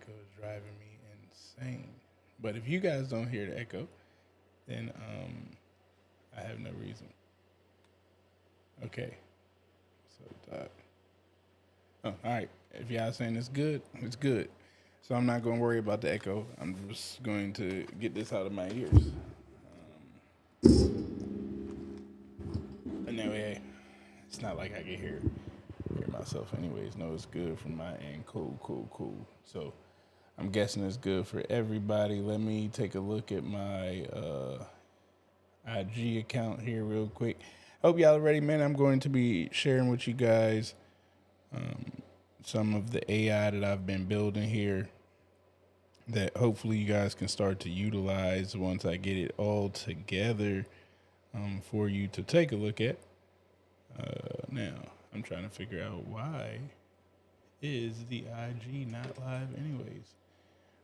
echo is driving me insane. But if you guys don't hear the echo, then I have no reason. Okay. So oh, all right. If y'all saying it's good, it's good. So I'm not going to worry about the echo. I'm just going to get this out of my ears. And that way, it's not like I can hear myself anyways. No, it's good from my end. Cool, cool, cool. So I'm guessing it's good for everybody. Let me take a look at my IG account here real quick. Hope y'all are ready, man. I'm going to be sharing with you guys some of the AI that I've been building here that hopefully you guys can start to utilize once I get it all together for you to take a look at. Now, I'm trying to figure out why is the IG not live anyways.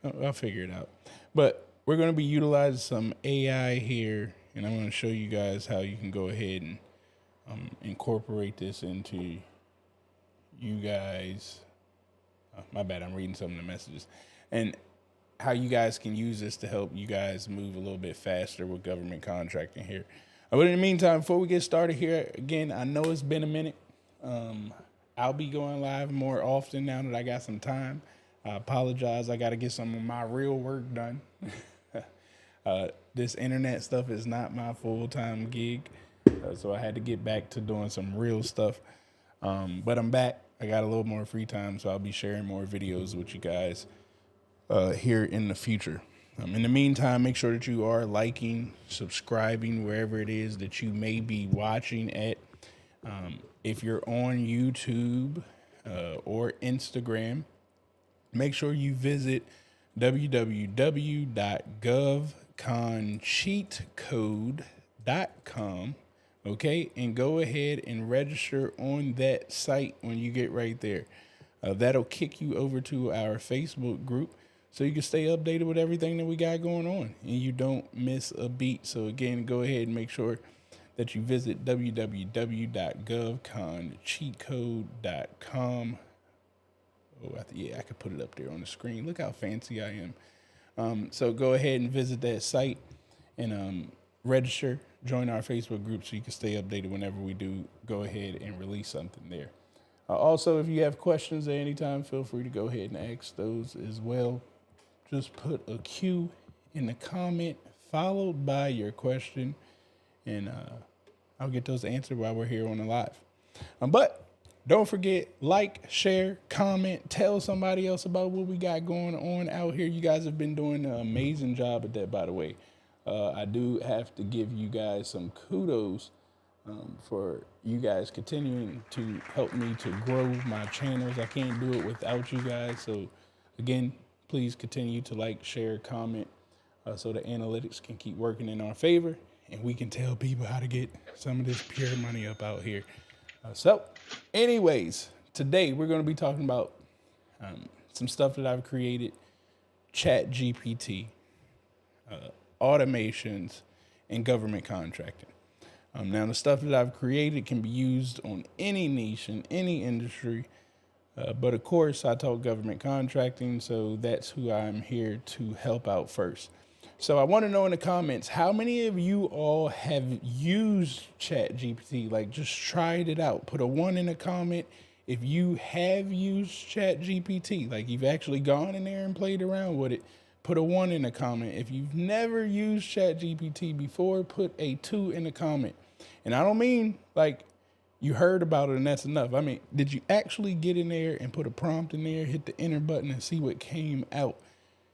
Oh, I'll figure it out. But we're going to be utilizing some AI here, and I'm going to show you guys how you can go ahead and incorporate this into you guys. Oh, my bad, I'm reading some of the messages. And how you guys can use this to help you guys move a little bit faster with government contracting here. But in the meantime, before we get started here, again, I know it's been a minute. I'll be going live more often now that I got some time. I apologize. I got to get some of my real work done. This internet stuff is not my full-time gig, so I had to get back to doing some real stuff. But I'm back. I got a little more free time, so I'll be sharing more videos with you guys here in the future. In the meantime, make sure that you are liking, subscribing wherever it is that you may be watching at. If you're on YouTube or Instagram, make sure you visit www.govconcheatcode.com, okay, and go ahead and register on that site when you get right there. That'll kick you over to our Facebook group so you can stay updated with everything that we got going on and you don't miss a beat. So again, go ahead and make sure that you visit www.govconcheatcode.com. Oh, I could put it up there on the screen. Look how fancy I am. So go ahead and visit that site and register, join our Facebook group so you can stay updated whenever we do go ahead and release something there. Also, if you have questions at any time, feel free to go ahead and ask those as well. Just put a Q in the comment followed by your question, and I'll get those answered while we're here on the live. But don't forget, like, share, comment, tell somebody else about what we got going on out here. You guys have been doing an amazing job at that, by the way. I do have to give you guys some kudos for you guys continuing to help me to grow my channels. I can't do it without you guys. So again, please continue to like, share, comment, so the analytics can keep working in our favor and we can tell people how to get some of this pure money up out here. So anyways, today we're going to be talking about some stuff that I've created, ChatGPT, automations, and government contracting. Now, the stuff that I've created can be used on any niche in any industry. But of course, I talk government contracting, so that's who I'm here to help out first. So I want to know in the comments, how many of you all have used ChatGPT, like just tried it out? Put a 1 in the comment if you have used ChatGPT, like you've actually gone in there and played around with it. Put a 1 in the comment. If you've never used ChatGPT before, put a 2 in the comment. And I don't mean like you heard about it and that's enough. I mean, did you actually get in there and put a prompt in there, hit the enter button and see what came out?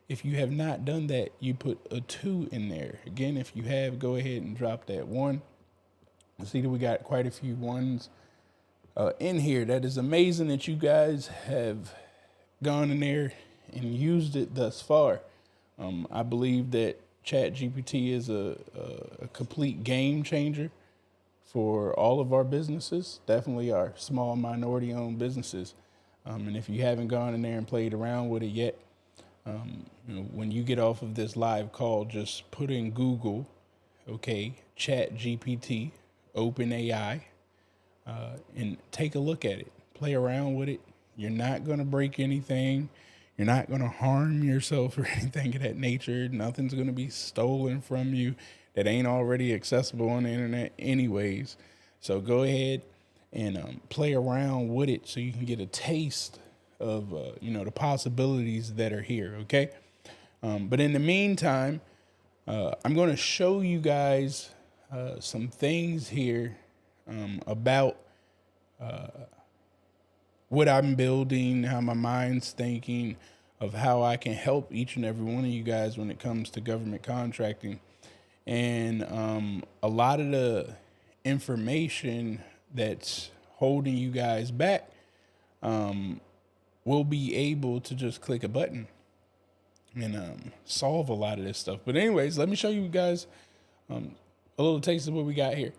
If you have not done that, you put a 2 in there. Again, if you have, go ahead and drop that 1. I see that we got quite a few 1s in here. That is amazing that you guys have gone in there and used it thus far. I believe that ChatGPT is a complete game changer for all of our businesses, definitely our small minority-owned businesses. And if you haven't gone in there and played around with it yet, when you get off of this live call, just put in Google, okay, ChatGPT, OpenAI, and take a look at it. Play around with it. You're not going to break anything. You're not going to harm yourself or anything of that nature. Nothing's going to be stolen from you that ain't already accessible on the internet anyways. So go ahead and play around with it so you can get a taste of, the possibilities that are here, okay? But in the meantime, I'm going to show you guys some things here about what I'm building, how my mind's thinking, of how I can help each and every one of you guys when it comes to government contracting. And a lot of the information that's holding you guys back will be able to just click a button and solve a lot of this stuff. But anyways, let me show you guys a little taste of what we got here.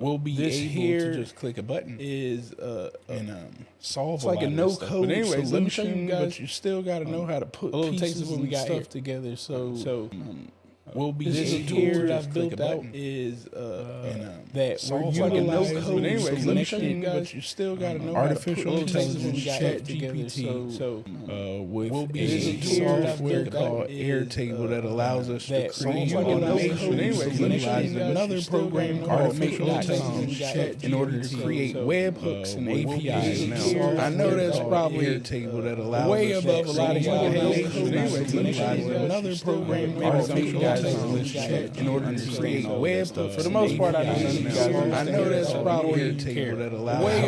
We'll be able to just click a button is and solve it's a like lot a no of code. But anyways, let me show you guys. But you still got to know how to put a little taste of what we got stuff here together. So we'll be this here that I've built out is that we're utilizing. Like no anyways, let me show you guys. But you still got to know artificial intelligence, ChatGPT. So with a software called Airtable that allows us to create automation. Anyways, let me show you another program called artificial intelligence in order to create webhooks and APIs. Now I know that's probably Airtable that allows way above a lot of y'all. Anyways, let me show you another program called in order to create webhooks. For the most part, I know that's probably way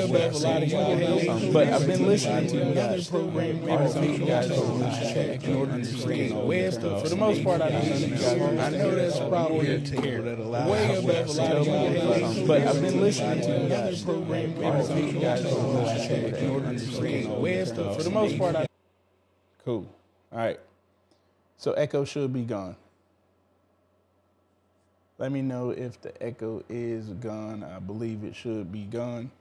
above a lot of y'all. But I've been listening to another program in order to create webhooks. For the most part, I know that's probably way above a lot of y'all. But I've been listening to another program in order to create webhooks. For the most part, cool. All right. So echo should be gone. Let me know if the echo is gone. I believe it should be gone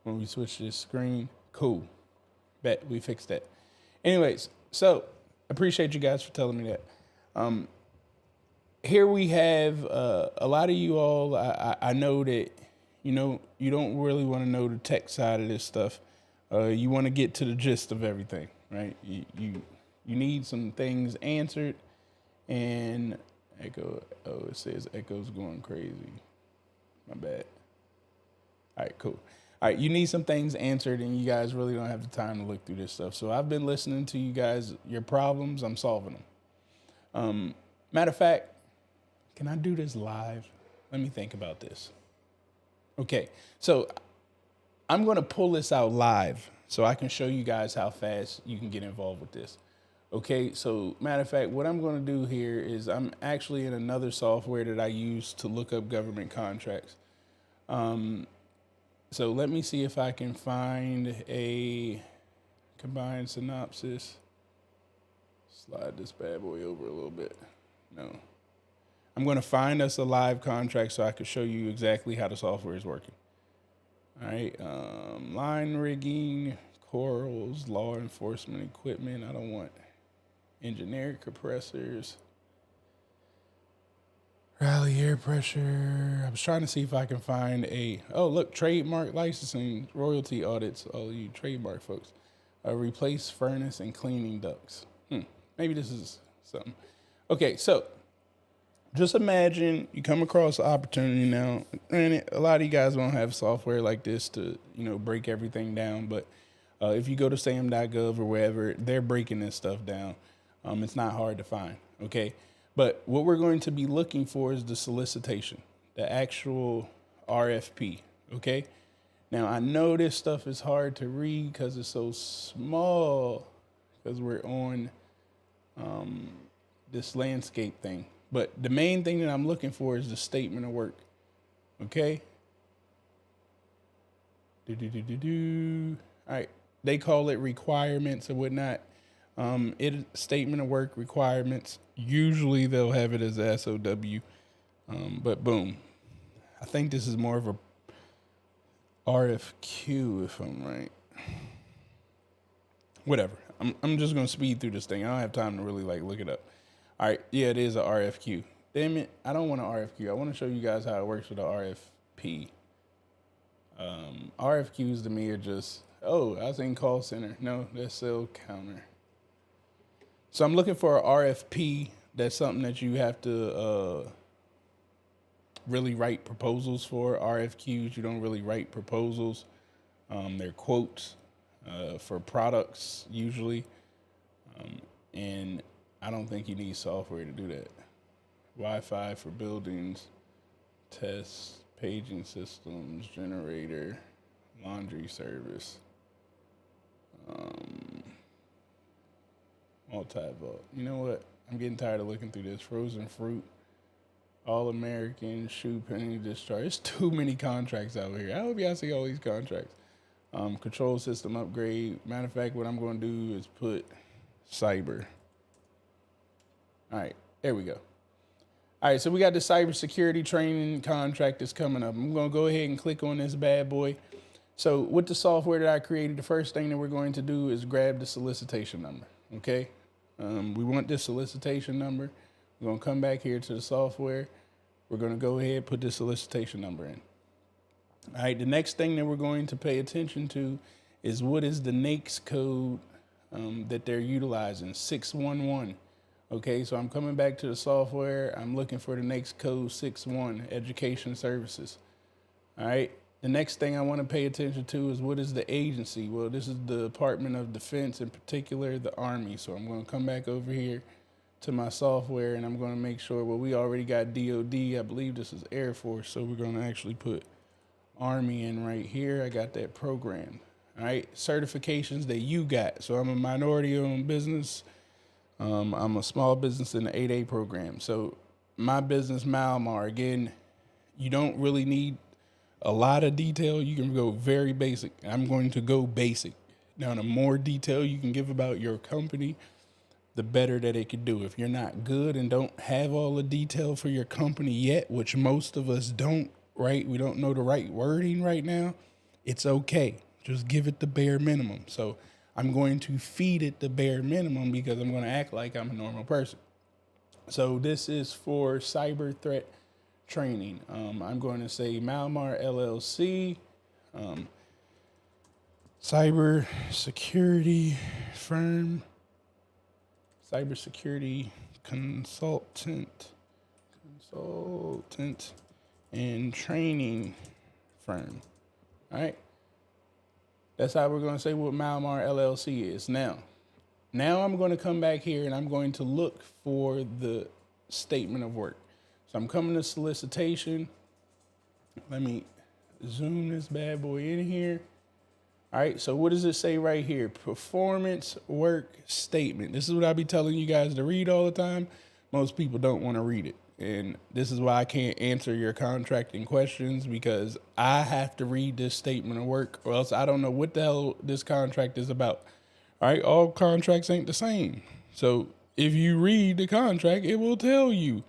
when we switch this screen. Cool. Bet we fixed that. Anyways, so appreciate you guys for telling me that. Here we have a lot of you all. I know that you don't really want to know the tech side of this stuff. You want to get to the gist of everything, right? You need some things answered, and echo. Oh, it says echo's going crazy. My bad. All right, cool. All right, you need some things answered, and you guys really don't have the time to look through this stuff. So I've been listening to you guys, your problems. I'm solving them. Matter of fact, can I do this live? Let me think about this. Okay, so I'm going to pull this out live so I can show you guys how fast you can get involved with this. Okay, so matter of fact, what I'm going to do here is I'm actually in another software that I use to look up government contracts. So let me see if I can find a combined synopsis. Slide this bad boy over a little bit. No. I'm going to find us a live contract so I can show you exactly how the software is working. All right, line rigging, corals, law enforcement equipment. I don't want engineered compressors, rally air pressure. I was trying to see if I can find trademark licensing, royalty audits, all you trademark folks. Replace furnace and cleaning ducts. Maybe this is something. Okay, so just imagine you come across an opportunity now. Granted, a lot of you guys won't have software like this to, break everything down. But if you go to sam.gov or wherever, they're breaking this stuff down. It's not hard to find, okay? But what we're going to be looking for is the solicitation, the actual RFP, okay? Now, I know this stuff is hard to read because it's so small because we're on this landscape thing. But the main thing that I'm looking for is the statement of work, okay? All right, they call it requirements or whatnot. Statement of work requirements. Usually they'll have it as a SOW, but boom. I think this is more of a RFQ if I'm right. Whatever. I'm just gonna speed through this thing. I don't have time to really look it up. All right, yeah, it is a RFQ. Damn it, I don't want an RFQ. I want to show you guys how it works with the RFP. RFQs to me are just Oh, I was in call center. No, that's cell counter. So I'm looking for a RFP. That's something that you have to really write proposals for. RFQs, you don't really write proposals. They're quotes for products usually. And I don't think you need software to do that. Wi-Fi for buildings, tests, paging systems, generator, laundry service, multi-vault. You know what? I'm getting tired of looking through this. Frozen fruit, all-American, shoe penny discharge. There's too many contracts out here. I hope y'all see all these contracts. Control system upgrade. Matter of fact, what I'm going to do is put cyber. All right, there we go. All right, so we got the cybersecurity training contract that's coming up. I'm going to go ahead and click on this bad boy. So with the software that I created, the first thing that we're going to do is grab the solicitation number, okay? We want this solicitation number. We're going to come back here to the software. We're going to go ahead and put the solicitation number in. All right, the next thing that we're going to pay attention to is what is the NAICS code that they're utilizing, 611. Okay, so I'm coming back to the software. I'm looking for the NAICS code 61, Education Services. All right, the next thing I want to pay attention to is what is the agency? Well, this is the Department of Defense, in particular, the Army. So I'm going to come back over here to my software and I'm going to make sure, well, we already got DOD. I believe this is Air Force. So we're going to actually put Army in right here. I got that program. All right, certifications that you got. So I'm a minority-owned business. I'm a small business in the 8A program. So my business, Malmar, again, you don't really need a lot of detail. You can go very basic. I'm going to go basic. Now, the more detail you can give about your company, the better that it could do. If you're not good and don't have all the detail for your company yet, which most of us don't, right? We don't know the right wording right now. It's okay. Just give it the bare minimum. So I'm going to feed it the bare minimum because I'm going to act like I'm a normal person. So this is for cyber threat training. I'm going to say Malmar LLC, cyber security firm, cybersecurity consultant, and training firm. All right. That's how we're going to say what Malmar LLC is. Now I'm going to come back here and I'm going to look for the statement of work. So I'm coming to solicitation. Let me zoom this bad boy in here. All right, so what does it say right here? Performance work statement. This is what I be telling you guys to read all the time. Most people don't want to read it. And this is why I can't answer your contracting questions, because I have to read this statement of work or else I don't know what the hell this contract is about. All right, all contracts ain't the same. So if you read the contract, it will tell you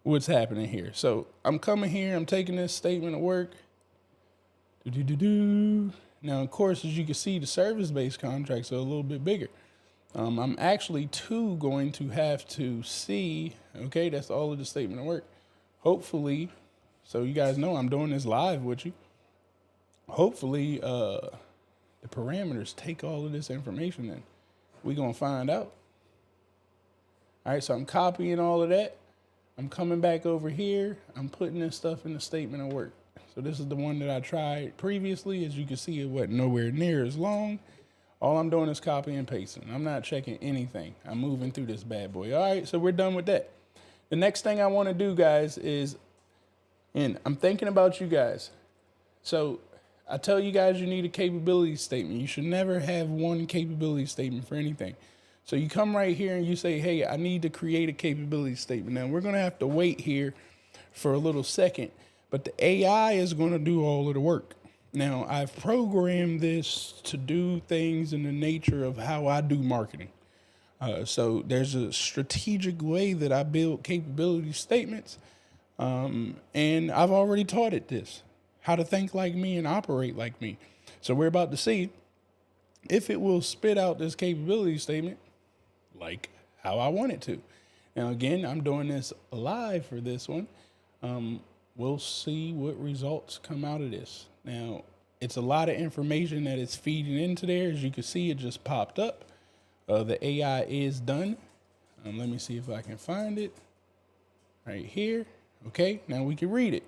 what's happening here. So I'm coming here, I'm taking this statement of work. Now, of course, as you can see, the service-based contracts are a little bit bigger. I'm actually going to have to see, okay, that's all of the statement of work. Hopefully, so you guys know I'm doing this live with you. Hopefully, the parameters take all of this information in. We're going to find out. All right, so I'm copying all of that. I'm coming back over here. I'm putting this stuff in the statement of work. So this is the one that I tried previously. As you can see, it wasn't nowhere near as long. All I'm doing is copy and pasting. I'm not checking anything. I'm moving through this bad boy. All right, so we're done with that. The next thing I want to do, guys, is, and I'm thinking about you guys. So I tell you guys you need a capability statement. You should never have one capability statement for anything. So you come right here and you say, hey, I need to create a capability statement. Now, we're going to have to wait here for a little second, but the AI is going to do all of the work. Now, I've programmed this to do things in the nature of how I do marketing. So there's a strategic way that I build capability statements. And I've already taught it this, how to think like me and operate like me. So we're about to see if it will spit out this capability statement like how I want it to. Now, again, I'm doing this live for this one. We'll see what results come out of this. Now, it's a lot of information that it's feeding into there. As you can see, it just popped up. The AI is done. Let me see if I can find it right here. Okay, now we can read it.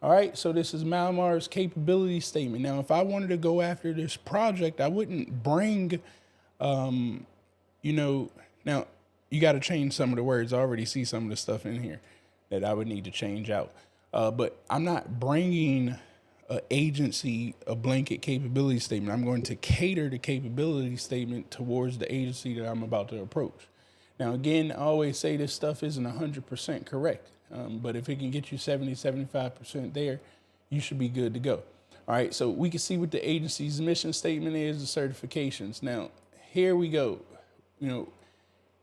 All right, so this is Malmar's capability statement. Now, if I wanted to go after this project, I wouldn't bring, now you got to change some of the words. I already see some of the stuff in here that I would need to change out. But I'm not bringing an agency a blanket capability statement. I'm going to cater the capability statement towards the agency that I'm about to approach. Now, again, I always say this stuff isn't 100% correct, but if it can get you 70, 75% there, you should be good to go. All right, so we can see what the agency's mission statement is, the certifications. Now, here we go.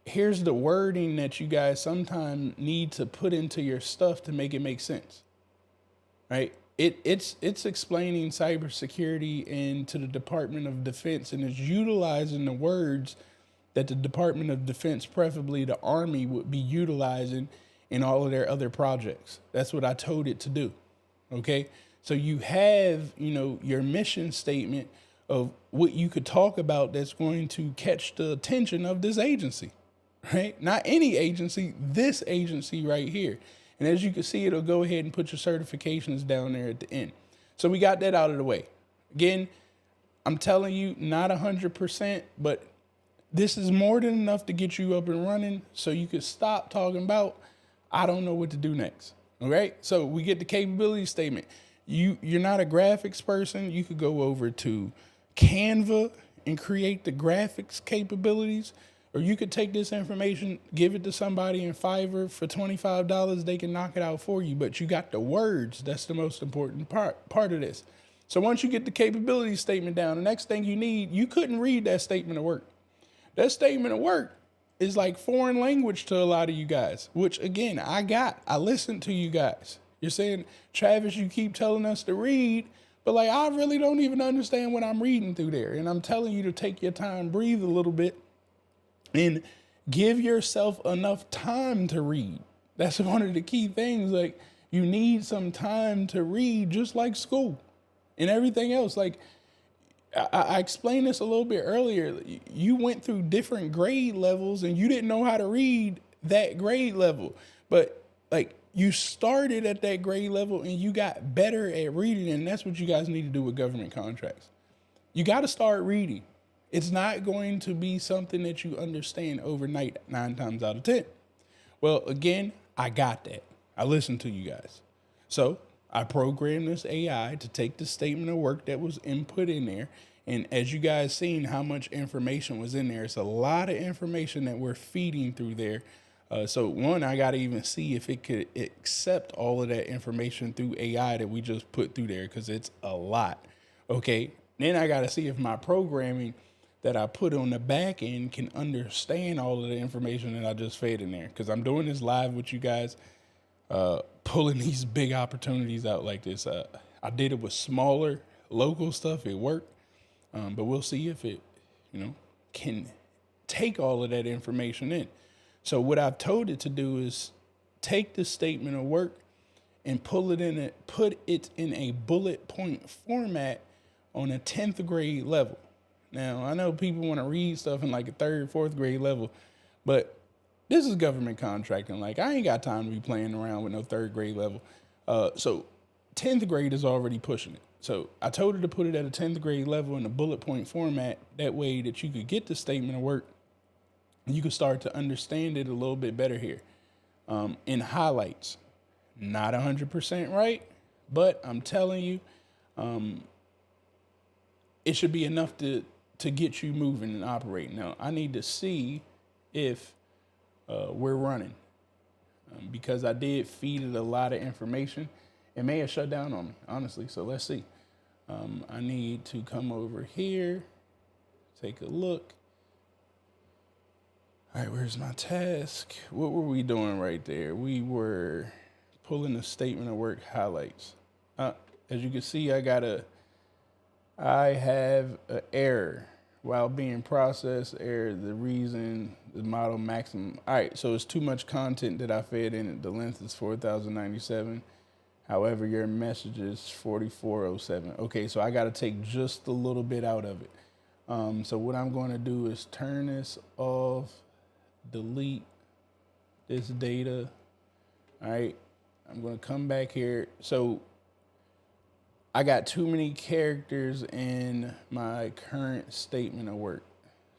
Here's the wording that you guys sometimes need to put into your stuff to make it make sense, right? It's explaining cybersecurity into the Department of Defense, and it's utilizing the words that the Department of Defense, preferably the Army, would be utilizing in all of their other projects. That's what I told it to do. Okay, so you have your mission statement of what you could talk about that's going to catch the attention of this agency, right? Not any agency, this agency right here. And as you can see, it'll go ahead and put your certifications down there at the end. So we got that out of the way. Again, I'm telling you, not 100%, but this is more than enough to get you up and running so you can stop talking about, I don't know what to do next. All right. So we get the capability statement. You're not a graphics person. You could go over to Canva and create the graphics capabilities, or you could take this information, give it to somebody in Fiverr for $25. They can knock it out for you, but you got the words. That's the most important part of this. So once you get the capability statement down, the next thing you need, you couldn't read that statement of work. That statement of work is like foreign language to a lot of you guys, which again, I listened to you guys. You're saying, Travis, you keep telling us to read, but like, I really don't even understand what I'm reading through there. And I'm telling you to take your time, breathe a little bit, and give yourself enough time to read. That's one of the key things. Like, you need some time to read, just like school and everything else. Like, I explained this a little bit earlier. You went through different grade levels and you didn't know how to read that grade level, but like, you started at that grade level and you got better at reading. And that's what you guys need to do with government contracts. You got to start reading. It's not going to be something that you understand overnight 9 times out of 10. Well, again, I got that. I listened to you guys. So I programmed this AI to take the statement of work that was input in there. And as you guys seen how much information was in there, it's a lot of information that we're feeding through there. So one, I got to even see if it could accept all of that information through AI that we just put through there, because it's a lot. Okay. Then I got to see if my programming that I put on the back end can understand all of the information that I just fed in there. Because I'm doing this live with you guys, pulling these big opportunities out like this. I did it with smaller local stuff. It worked. But we'll see if it, can take all of that information in. So what I've told it to do is take the statement of work and put it in a bullet point format on a 10th grade level. Now, I know people want to read stuff in like a 3rd, 4th grade level, but this is government contracting. Like, I ain't got time to be playing around with no 3rd grade level. So 10th grade is already pushing it. So I told her to put it at a 10th grade level in a bullet point format. That way that you could get the statement of work and you could start to understand it a little bit better here. In highlights, not 100% right, but I'm telling you, it should be enough to get you moving and operating. Now, I need to see if we're running, because I did feed it a lot of information. It may have shut down on me, honestly. So let's see. I need to come over here, take a look. All right, where's my task? What were we doing right there? We were pulling the statement of work highlights. As you can see, I have an error while being processed. Error, the reason, the model maximum. All right, so it's too much content that I fed in it. The length is 4,097. However, your message is 4407. Okay, so I got to take just a little bit out of it. So what I'm going to do is turn this off, delete this data. All right, I'm going to come back here. So I got too many characters in my current statement of work.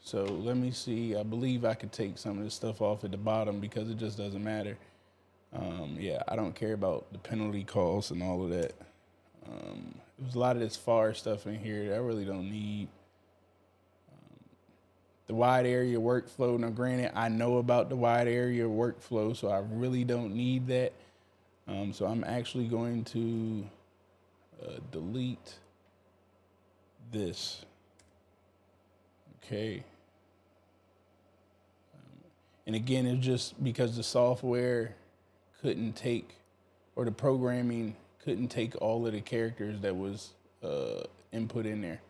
So let me see. I believe I could take some of this stuff off at the bottom because it just doesn't matter. Yeah, I don't care about the penalty costs and all of that. There's a lot of this FAR stuff in here that I really don't need. The wide area workflow. Now, granted, I know about the wide area workflow, so I really don't need that. So I'm actually going to delete this. Okay. And again, it's just because the software couldn't take, or the programming couldn't take all of the characters that was input in there.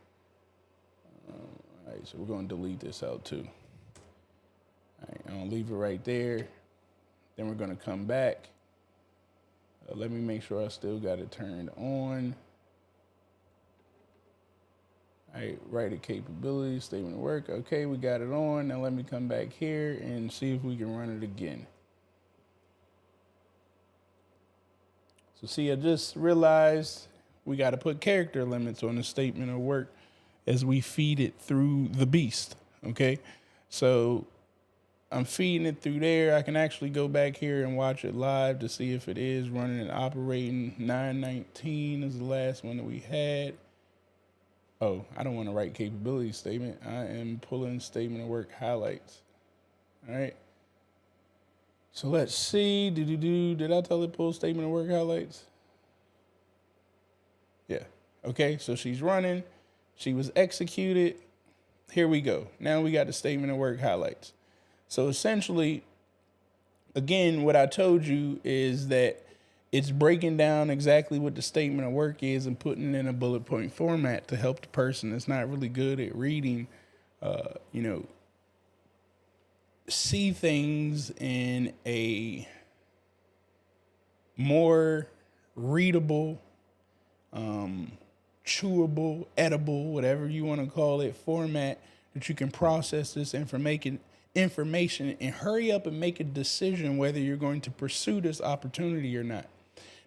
All right, so we're going to delete this out too. All right, I'm going to leave it right there. Then we're going to come back. Let me make sure I still got it turned on. All right, write capabilities, statement of work. Okay, we got it on. Now let me come back here and see if we can run it again. So see, I just realized we got to put character limits on the statement of work as we feed it through the beast, okay? So I'm feeding it through there. I can actually go back here and watch it live to see if it is running and operating. 919 is the last one that we had. Oh, I don't want to write capability statement. I am pulling statement of work highlights. All right. So let's see. Did I tell it pull statement of work highlights? Yeah. Okay. So she's running. She was executed. Here we go. Now we got the statement of work highlights. So essentially, again, what I told you is that it's breaking down exactly what the statement of work is and putting it in a bullet point format to help the person that's not really good at reading, see things in a more readable, chewable, edible, whatever you want to call it, format that you can process this information and hurry up and make a decision whether you're going to pursue this opportunity or not.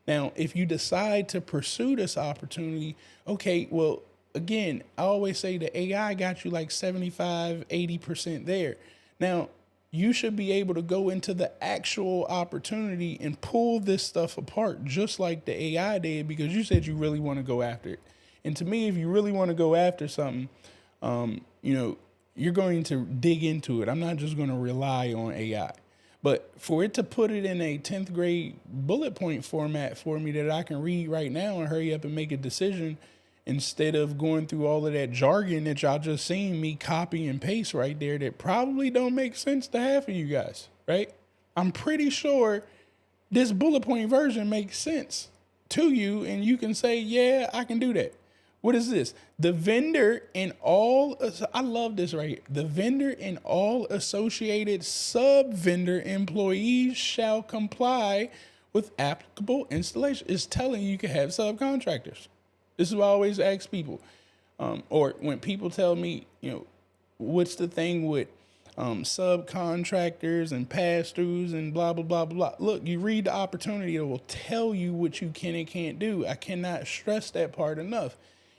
Now, if you decide to pursue this opportunity, okay, well, again, I always say the AI got you like 75, 80% there. Now, you should be able to go into the actual opportunity and pull this stuff apart just like the AI did, because you said you really want to go after it. And to me, if you really want to go after something, you're going to dig into it. I'm not just going to rely on AI. But for it to put it in a 10th grade bullet point format for me that I can read right now and hurry up and make a decision instead of going through all of that jargon that y'all just seen me copy and paste right there that probably don't make sense to half of you guys, right? I'm pretty sure this bullet point version makes sense to you and you can say, yeah, I can do that. What is this? The vendor and all, I love this right here. The vendor and all associated sub-vendor employees shall comply with applicable installation. It's telling you can have subcontractors. This is what I always ask people. Or when people tell me, what's the thing with subcontractors and pass-throughs and blah, blah, blah, blah. Look, you read the opportunity, it will tell you what you can and can't do. I cannot stress that part enough.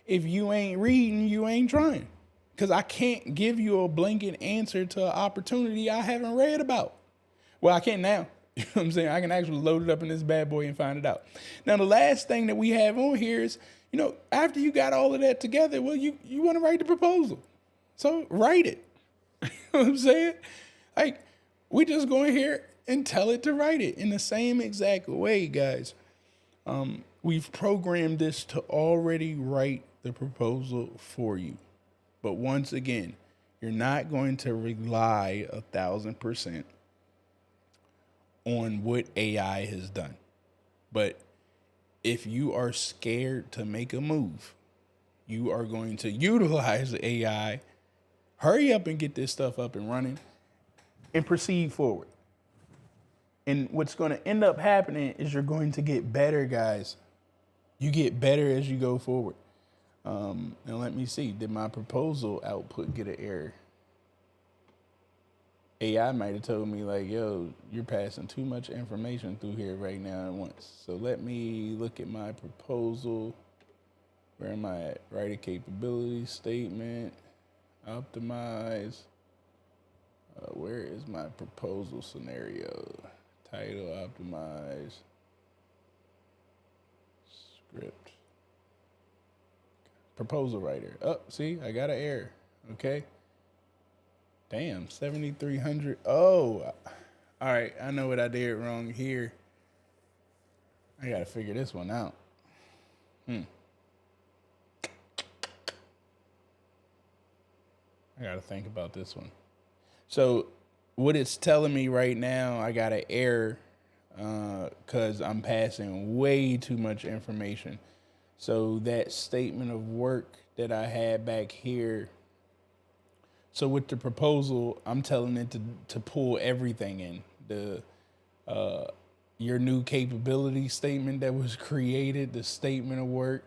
If you ain't reading, you ain't trying. Because I can't give you a blanket answer to an opportunity I haven't read about. Well, I can now. You know what I'm saying? I can actually load it up in this bad boy and find it out. Now, the last thing that we have on here is, after you got all of that together, well, you want to write the proposal. So write it. You know what I'm saying? Like, we just go in here and tell it to write it in the same exact way, guys. We've programmed this to already write the proposal for you. But once again, you're not going to rely 1,000% on what AI has done. But if you are scared to make a move, you are going to utilize AI, hurry up and get this stuff up and running, and proceed forward. And what's going to end up happening is you're going to get better, guys. You get better as you go forward. Now let me see. Did my proposal output get an error? AI might have told me like, yo, you're passing too much information through here right now at once. So let me look at my proposal. Where am I at? Write a capability statement. Optimize. Where is my proposal scenario? Title, optimize. Script. Proposal writer. Oh, see, I got an error. Okay. Damn, 7,300. Oh, all right. I know what I did wrong here. I got to figure this one out. I got to think about this one. So what it's telling me right now, I got an error because I'm passing way too much information. So that statement of work that I had back here. So with the proposal, I'm telling it to pull everything in. Your new capability statement that was created, the statement of work,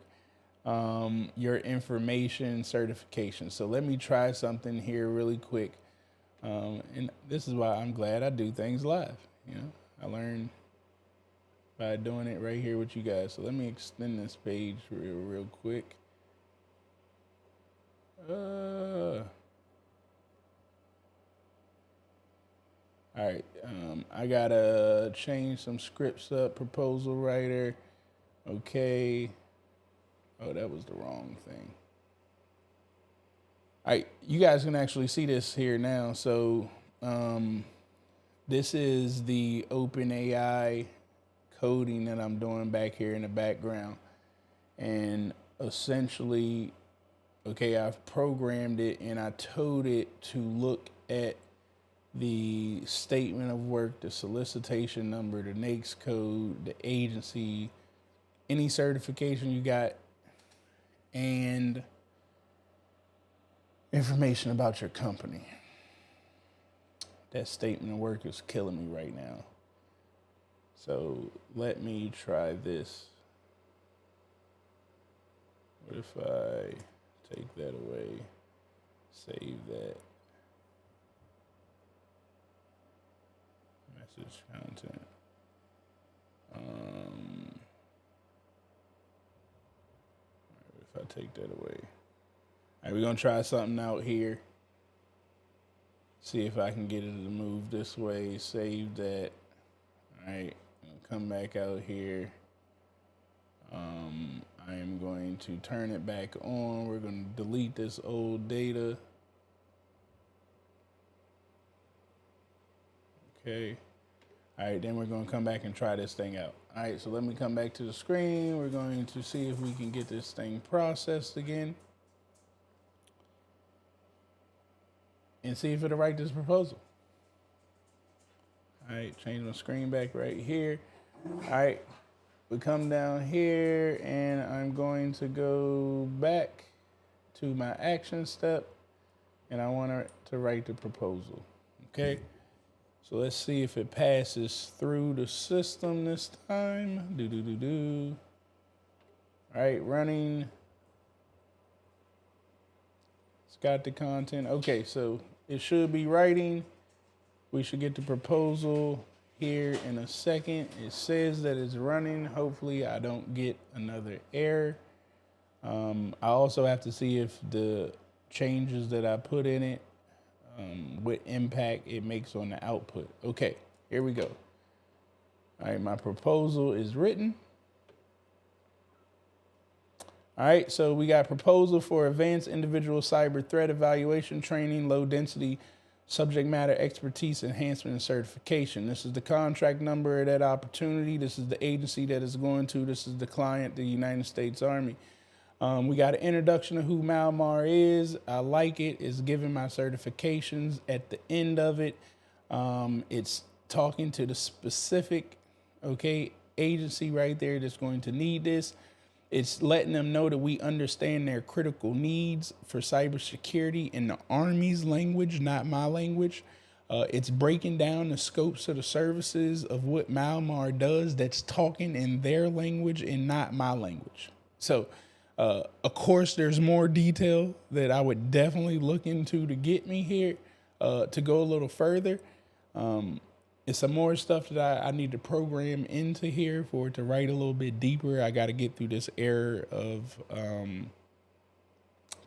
your information certification. So let me try something here really quick. And this is why I'm glad I do things live. You know, I learned by doing it right here with you guys. So let me extend this page real quick. All right, I gotta change some scripts up. Proposal writer, okay. Oh, that was the wrong thing. All right, you guys can actually see this here now. So this is the OpenAI coding that I'm doing back here in the background. And essentially, okay, I've programmed it and I told it to look at the statement of work, the solicitation number, the NAICS code, the agency, any certification you got, and information about your company. That statement of work is killing me right now. So let me try this. What if I take that away, save that? Message content. If I take that away. All right, we're going to try something out here. See if I can get it to move this way. Save that. All right, come back out here. I am going to turn it back on. We're going to delete this old data. Okay. All right, then we're going to come back and try this thing out. All right, so let me come back to the screen. We're going to see if we can get this thing processed again. And see if it'll write this proposal. All right, change my screen back right here. All right, we come down here and I'm going to go back to my action step and I want it to write the proposal, okay? So let's see if it passes through the system this time. All right, running. It's got the content. Okay, so it should be writing. We should get the proposal here in a second. It says that it's running. Hopefully I don't get another error. I also have to see if the changes that I put in it, what impact it makes on the output. Okay, here we go. All right, my proposal is written. All right, so we got proposal for advanced individual cyber threat evaluation training, low density subject matter expertise enhancement and certification. This is the contract number of that opportunity. This is the agency that it's going to. This is the client, the United States Army. We got an introduction of who Malmar is. I like it. It's giving my certifications at the end of it. It's talking to the specific, okay, agency right there that's going to need this. It's letting them know that we understand their critical needs for cybersecurity in the Army's language, not my language. It's breaking down the scopes of the services of what Malmar does that's talking in their language and not my language. So, of course, there's more detail that I would definitely look into to get me here to go a little further. It's some more stuff that I need to program into here for it to write a little bit deeper. I got to get through this error of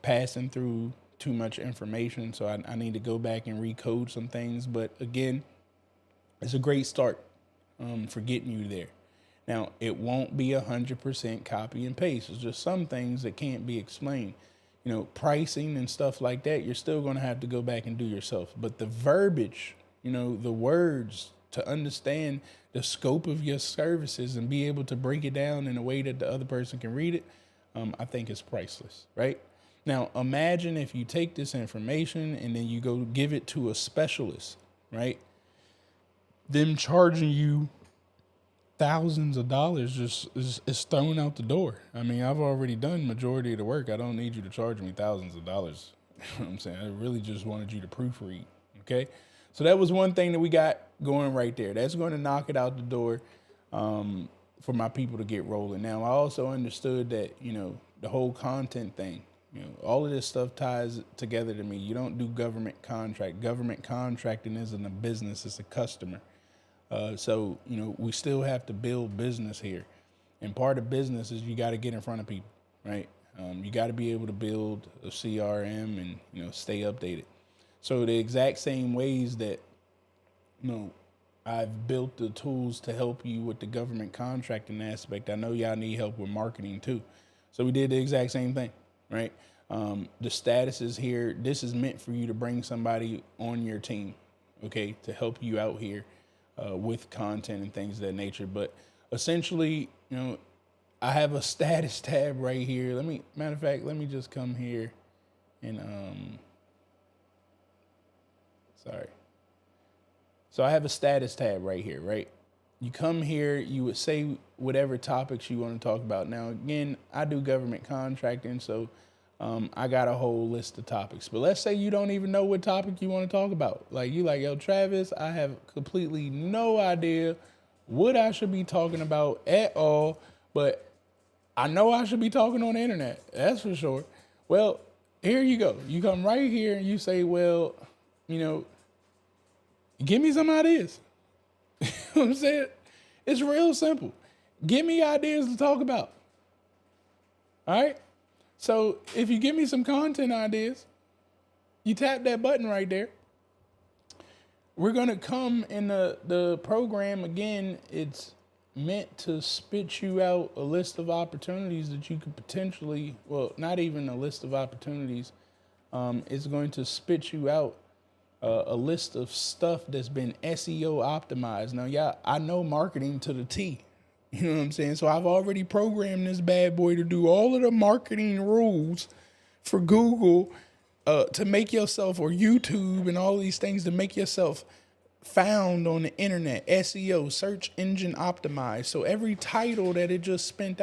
passing through too much information. So I need to go back and recode some things. But again, it's a great start for getting you there. Now, it won't be 100% copy and paste. It's just some things that can't be explained. You know, pricing and stuff like that, you're still going to have to go back and do yourself. But the verbiage, you know, the words to understand the scope of your services and be able to break it down in a way that the other person can read it, I think is priceless, right? Now, imagine if you take this information and then you go give it to a specialist, right? Them charging you thousands of dollars just is thrown out the door. I mean, I've already done majority of the work. I don't need you to charge me thousands of dollars. You know what I'm saying? I really just wanted you to proofread, okay? So that was one thing that we got going right there. That's going to knock it out the door for my people to get rolling. Now, I also understood that, you know, the whole content thing, you know, all of this stuff ties together to me. You don't do government contract. Government contracting isn't a business, it's a customer. So, you know, we still have to build business here. And part of business is you got to get in front of people, right? You got to be able to build a CRM and, you know, stay updated. So the exact same ways that, you know, I've built the tools to help you with the government contracting aspect, I know y'all need help with marketing too. So we did the exact same thing, right? The status is here. This is meant for you to bring somebody on your team, okay, to help you out here with content and things of that nature. But essentially, you know, I have a status tab right here. Matter of fact, let me just come here and, sorry. So I have a status tab right here, right? You come here, you would say whatever topics you want to talk about. Now, again, I do government contracting, so I got a whole list of topics. But let's say you don't even know what topic you want to talk about. Like, you like, yo, Travis, I have completely no idea what I should be talking about at all, but I know I should be talking on the internet. That's for sure. Well, here you go. You come right here and you say, well, you know, give me some ideas. You know what I'm saying? It's real simple. Give me ideas to talk about. All right? So if you give me some content ideas, you tap that button right there. We're going to come in the program. Again, it's meant to spit you out a list of opportunities that you could potentially, well, not even a list of opportunities. It's going to spit you out a list of stuff that's been SEO optimized. Now, yeah, I know marketing to the T. You know what I'm saying? So I've already programmed this bad boy to do all of the marketing rules for Google to make yourself, or YouTube and all these things, to make yourself found on the internet. SEO, search engine optimized. So every title that it just spit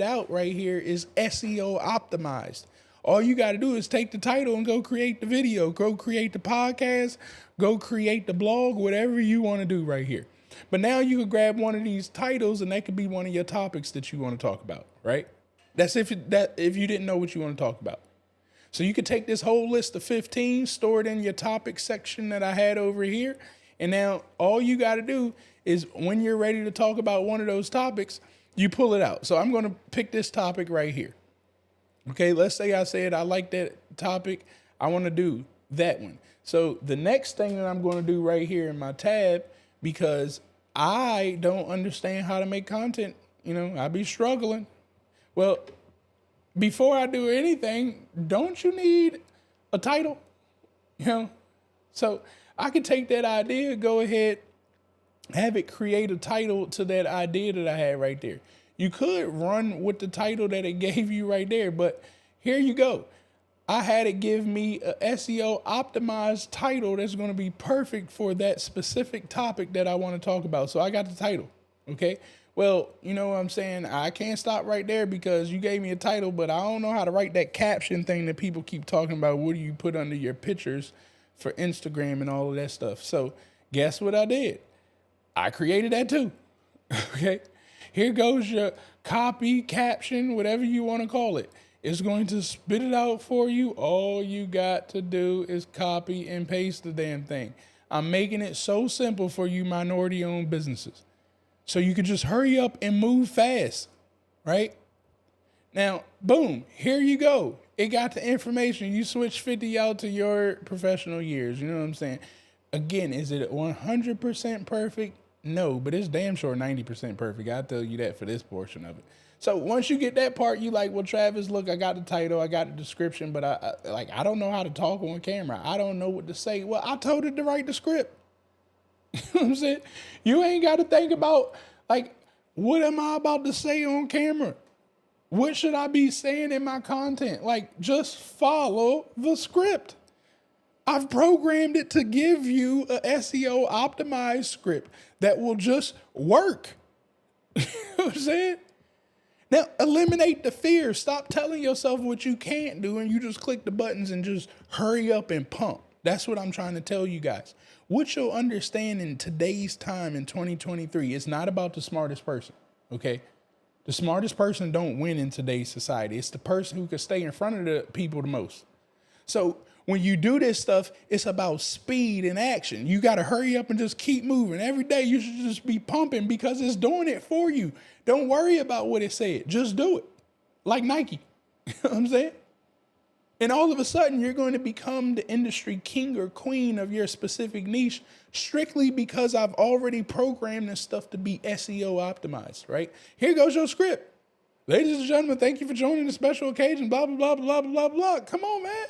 out right here is SEO optimized. All you got to do is take the title and go create the video, go create the podcast, go create the blog, whatever you want to do right here. But now you could grab one of these titles and that could be one of your topics that you want to talk about, right? That's if you didn't know what you want to talk about. So you could take this whole list of 15, store it in your topic section that I had over here. And now all you got to do is when you're ready to talk about one of those topics, you pull it out. So I'm going to pick this topic right here. Okay, let's say I said I like that topic. I want to do that one. So the next thing that I'm going to do right here in my tab, because I don't understand how to make content, you know, I be struggling. Well, before I do anything, don't you need a title? You know, so I could take that idea, go ahead, have it create a title to that idea that I had right there. You could run with the title that it gave you right there, but here you go. I had it give me a SEO optimized title that's going to be perfect for that specific topic that I want to talk about. So I got the title. Okay. Well, you know what I'm saying? I can't stop right there because you gave me a title, but I don't know how to write that caption thing that people keep talking about. What do you put under your pictures for Instagram and all of that stuff. So guess what I did? I created that too. Okay. Here goes your copy, caption, whatever you want to call it. It's going to spit it out for you. All you got to do is copy and paste the damn thing. I'm making it so simple for you minority owned businesses. So you can just hurry up and move fast, right? Now, boom, here you go. It got the information. You switch 50 out to your professional years. You know what I'm saying? Again, is it 100% perfect? No, but it's damn sure 90% perfect. I'll tell you that for this portion of it. So once you get that part, you like, well, Travis, look, I got the title, I got the description, but I don't know how to talk on camera. I don't know what to say. Well, I told it to write the script. You know what I'm saying? You ain't got to think about, like, what am I about to say on camera? What should I be saying in my content? Like, just follow the script. I've programmed it to give you a SEO optimized script that will just work. You know what I'm saying? Now, eliminate the fear. Stop telling yourself what you can't do and you just click the buttons and just hurry up and pump. That's what I'm trying to tell you guys. What you'll understand in today's time in 2023, it's not about the smartest person, okay? The smartest person don't win in today's society. It's the person who can stay in front of the people the most. So when you do this stuff, it's about speed and action. You got to hurry up and just keep moving. Every day you should just be pumping because it's doing it for you. Don't worry about what it said. Just do it. Like Nike. You know what I'm saying? And all of a sudden you're going to become the industry king or queen of your specific niche strictly because I've already programmed this stuff to be SEO optimized, right? Here goes your script. Ladies and gentlemen, thank you for joining the special occasion, blah, blah, blah, blah, blah, blah. Come on, man.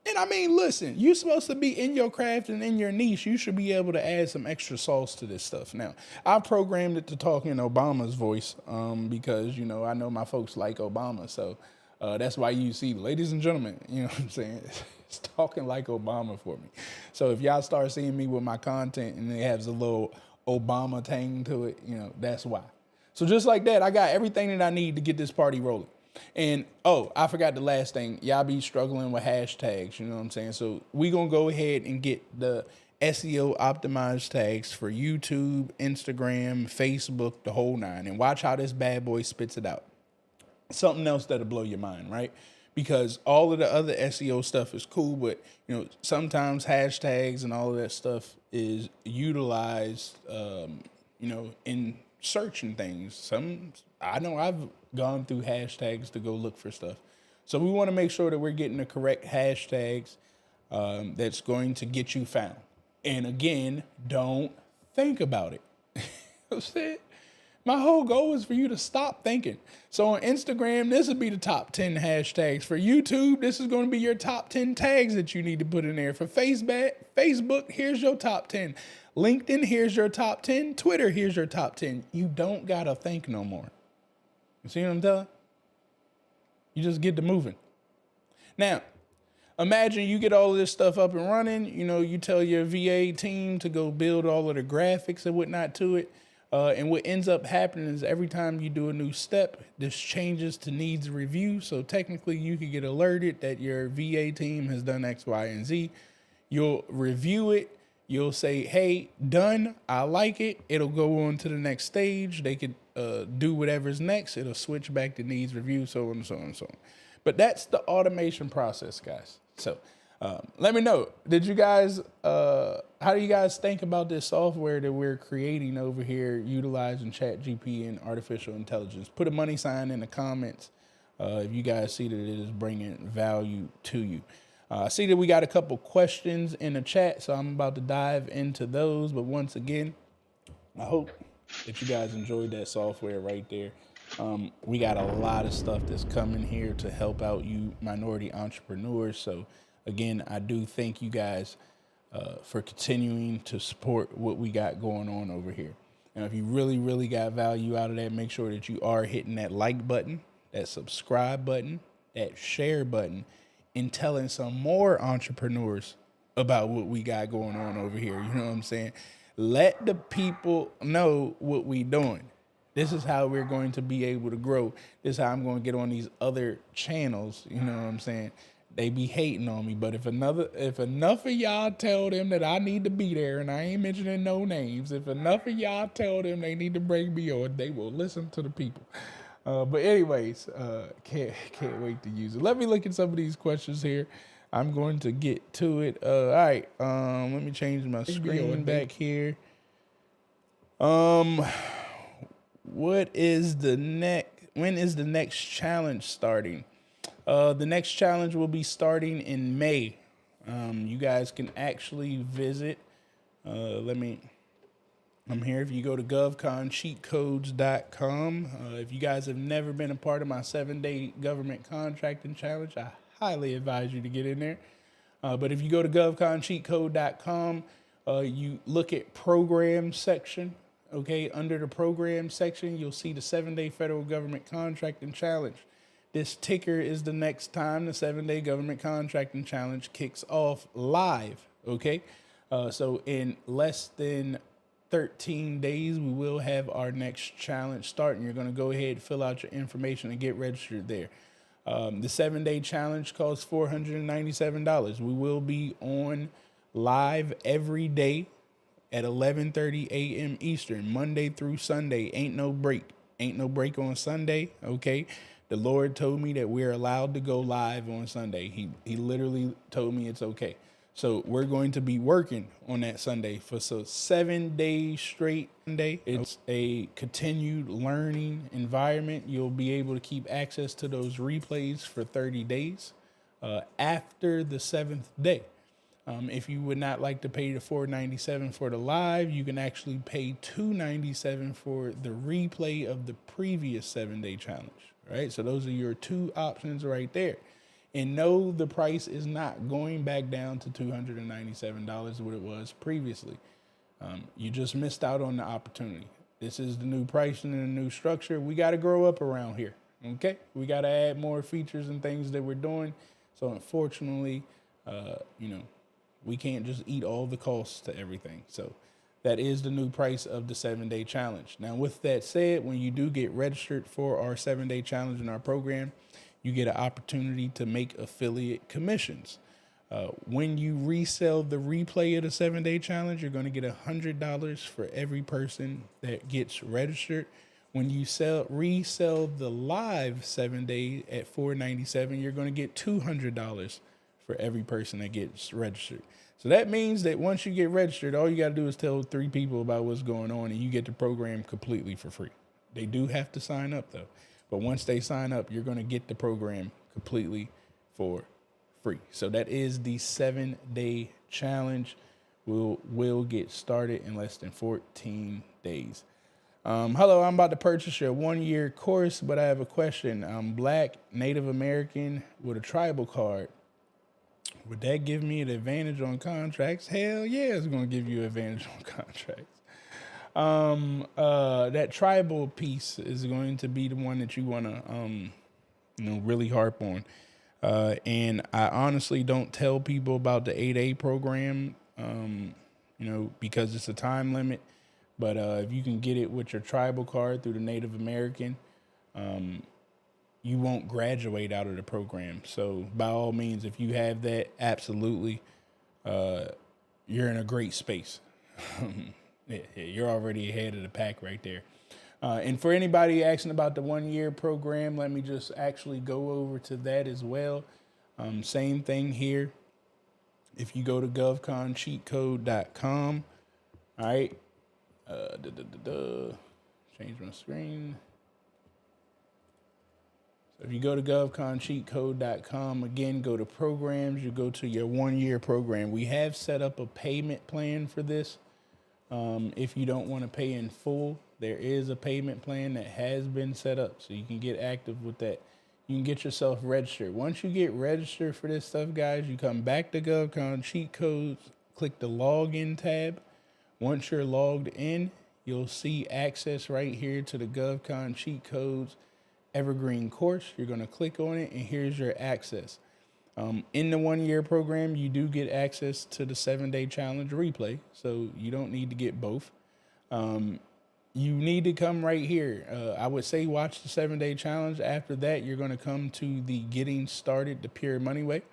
And I mean, listen, you're supposed to be in your craft and in your niche. You should be able to add some extra sauce to this stuff. Now, I programmed it to talk in Obama's voice because, you know, I know my folks like Obama. So that's why you see, ladies and gentlemen, you know what I'm saying? It's talking like Obama for me. So if y'all start seeing me with my content and it has a little Obama tang to it, you know, that's why. So just like that, I got everything that I need to get this party rolling. And, oh, I forgot the last thing. Y'all be struggling with hashtags, you know what I'm saying? So we going to go ahead and get the SEO optimized tags for YouTube, Instagram, Facebook, the whole nine. And watch how this bad boy spits it out. Something else that'll blow your mind, right? Because all of the other SEO stuff is cool, but, you know, sometimes hashtags and all of that stuff is utilized, you know, in searching things. I know I've gone through hashtags to go look for stuff. So we want to make sure that we're getting the correct hashtags that's going to get you found. And again, don't think about it. That's it. My whole goal is for you to stop thinking. So on Instagram, this would be the top 10 hashtags. For YouTube, this is going to be your top 10 tags that you need to put in there. For Facebook, here's your top 10. LinkedIn, here's your top 10. Twitter, here's your top 10. You don't got to think no more. You see what I'm telling? You just get to moving. Now, imagine you get all of this stuff up and running. You know, you tell your VA team to go build all of the graphics and whatnot to it. And what ends up happening is every time you do a new step, this changes to needs review. So technically you could get alerted that your VA team has done X, Y, and Z. You'll review it. You'll say, hey, done. I like it. It'll go on to the next stage. They could do whatever's next. It'll switch back to needs review, so on and so on and so on. But that's the automation process, guys. So let me know. Did you guys, how do you guys think about this software that we're creating over here utilizing ChatGPT and artificial intelligence? Put a money sign in the comments if you guys see that it is bringing value to you. I see that we got a couple questions in the chat, so I'm about to dive into those. But once again, I hope that you guys enjoyed that software right there. We got a lot of stuff that's coming here to help out you minority entrepreneurs. So again, I do thank you guys for continuing to support what we got going on over here. And if you really, really got value out of that, make sure that you are hitting that like button, that subscribe button, that share button, and telling some more entrepreneurs about what we got going on over here. You know what I'm saying? Let the people know what we doing. This is how we're going to be able to grow. This is how I'm going to get on these other channels, you know what I'm saying, They be hating on me, but if enough of y'all tell them that I need to be there, and I ain't mentioning no names, if enough of y'all tell them they need to bring me on, they will listen to the people. But anyways, can't wait to use it. Let me look at some of these questions here. I'm going to get to it. All right. Let me change my screen back here. What is the next? When is the next challenge starting? The next challenge will be starting in May. You guys can actually visit. I'm here. If you go to govconcheatcodes.com, if you guys have never been a part of my 7-day government contracting challenge, I highly advise you to get in there. But if you go to govconcheatcode.com, you look at program section. Okay, under the program section, you'll see the 7-day federal government contracting challenge. This ticker is the next time the 7-day government contracting challenge kicks off live. Okay, so in less than 13 days, we will have our next challenge starting. You're going to go ahead, fill out your information, and get registered there. The 7-day challenge costs $497. We will be on live every day at 11:30 a.m. Eastern, Monday through Sunday. Ain't no break. Ain't no break on Sunday. Okay. The Lord told me that we're allowed to go live on Sunday. He literally told me it's okay. So we're going to be working on that Sunday for 7 days straight. It's a continued learning environment. You'll be able to keep access to those replays for 30 days after the 7th day. If you would not like to pay the $497 for the live, you can actually pay $297 for the replay of the previous 7-day challenge. Right? So those are your two options right there. And no, the price is not going back down to $297, what it was previously. You just missed out on the opportunity. This is the new pricing and the new structure. We got to grow up around here. Okay? We got to add more features and things that we're doing. So unfortunately, we can't just eat all the costs to everything. So that is the new price of the 7-day challenge. Now, with that said, when you do get registered for our 7-day challenge in our program, you get an opportunity to make affiliate commissions. When you resell the replay of the 7-day challenge, you're going to get $100 for every person that gets registered. When you resell the live 7-day at $497, you're going to get $200 for every person that gets registered. So that means that once you get registered, all you got to do is tell 3 people about what's going on, and you get the program completely for free. They do have to sign up, though. But once they sign up, you're going to get the program completely for free. So that is the 7-day challenge. We'll get started in less than 14 days. Hello, I'm about to purchase your 1-year course, but I have a question. I'm Black, Native American with a tribal card. Would that give me an advantage on contracts? Hell yeah, it's going to give you an advantage on contracts. That tribal piece is going to be the one that you want to, really harp on. And I honestly don't tell people about the 8A program, because it's a time limit. But if you can get it with your tribal card through the Native American, you won't graduate out of the program. So by all means, if you have that, absolutely, you're in a great space. You're already ahead of the pack right there. And for anybody asking about the 1-year program, let me just actually go over to that as well. Same thing here. If you go to govconcheatcode.com, all right, change my screen. So if you go to govconcheatcode.com, again, go to programs, you go to your 1-year program. We have set up a payment plan for this. If you don't want to pay in full, there is a payment plan that has been set up, so you can get active with that. You can get yourself registered. Once you get registered for this stuff, guys, you come back to GovCon Cheat Codes, click the login tab. Once you're logged in, you'll see access right here to the GovCon Cheat Codes Evergreen course. You're going to click on it, and here's your access. In the 1-year program, you do get access to the 7-day challenge replay, so you don't need to get both. You need to come right here. I would say watch the 7-day challenge. After that, you're going to come to the Getting Started the Pure Money Way.